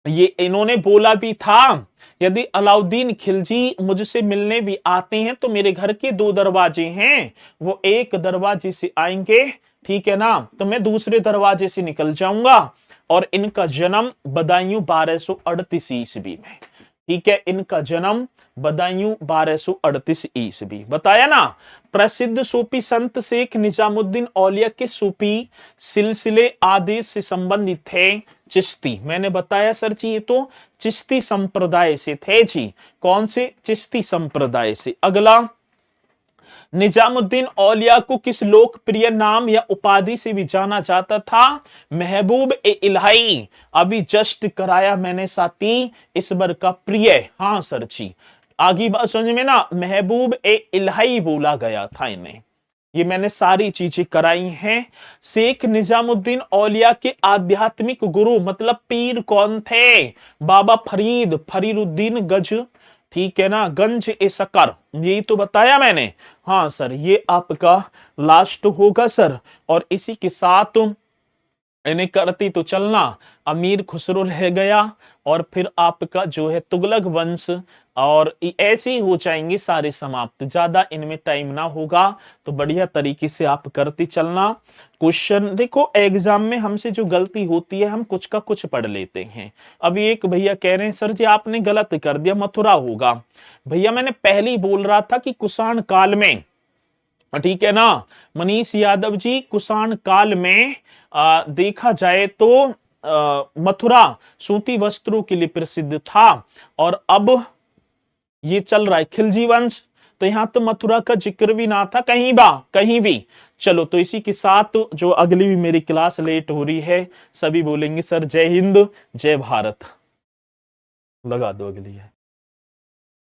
ये इन्होंने बोला भी था, यदि अलाउद्दीन खिलजी मुझसे मिलने भी आते हैं तो मेरे घर के 2 दरवाजे हैं, वो एक दरवाजे से आएंगे, ठीक है ना, तो मैं दूसरे दरवाजे से निकल जाऊंगा। और इनका जन्म बदायूं 1238 ईस्वी में, ठीक है। इनका जन्म बदायूं 1238 ईस्वी, बताया ना। प्रसिद्ध सूफी संत शेख निजामुद्दीन औलिया के सूफी सिलसिले आदेश से संबंधित थे? चिश्ती। मैंने बताया सर जी ये तो चिश्ती संप्रदाय से थे जी। कौन से? चिश्ती संप्रदाय से। अगला, निजामुद्दीन औलिया को किस लोकप्रिय नाम या उपाधि से भी जाना जाता था? महबूब ए इलाही। अभी जस्ट कराया मैंने साथी, ईश्वर का प्रिय। हाँ सर जी, आगे बात समझ में ना, महबूब ए इलाही बोला गया था इन्हें। ये मैंने सारी चीजें कराई हैं। शेख निजामुद्दीन औलिया के आध्यात्मिक गुरु मतलब पीर कौन थे? बाबा फरीदुद्दीन गज, ठीक है ना, गंज ए सकर, यही तो बताया मैंने। हाँ सर, ये आपका लास्ट होगा सर। और इसी के साथ इन्हें करती तो चलना, अमीर खुसरो रह गया, और फिर आपका जो है तुगलक वंश, और ऐसे ही हो जाएंगे सारे समाप्त। ज्यादा इनमें टाइम ना होगा, तो बढ़िया तरीके से आप करती चलना। क्वेश्चन देखो, एग्जाम में हमसे जो गलती होती है हम कुछ का कुछ पढ़ लेते हैं। अभी एक भैया कह रहे हैं सर जी आपने गलत कर दिया, मथुरा होगा। भैया मैंने पहले ही बोल रहा था कि कुषाण काल में, ठीक है ना मनीष यादव जी, कुषाण काल में देखा जाए तो मथुरा सूती वस्त्रों के लिए प्रसिद्ध था। और अब ये चल रहा है खिलजी वंश, तो यहां तो मथुरा का जिक्र भी ना था कहीं भी। चलो तो इसी के साथ जो अगली भी मेरी क्लास लेट हो रही है, सभी बोलेंगे सर जय हिंद जय भारत। लगा दो अगली है।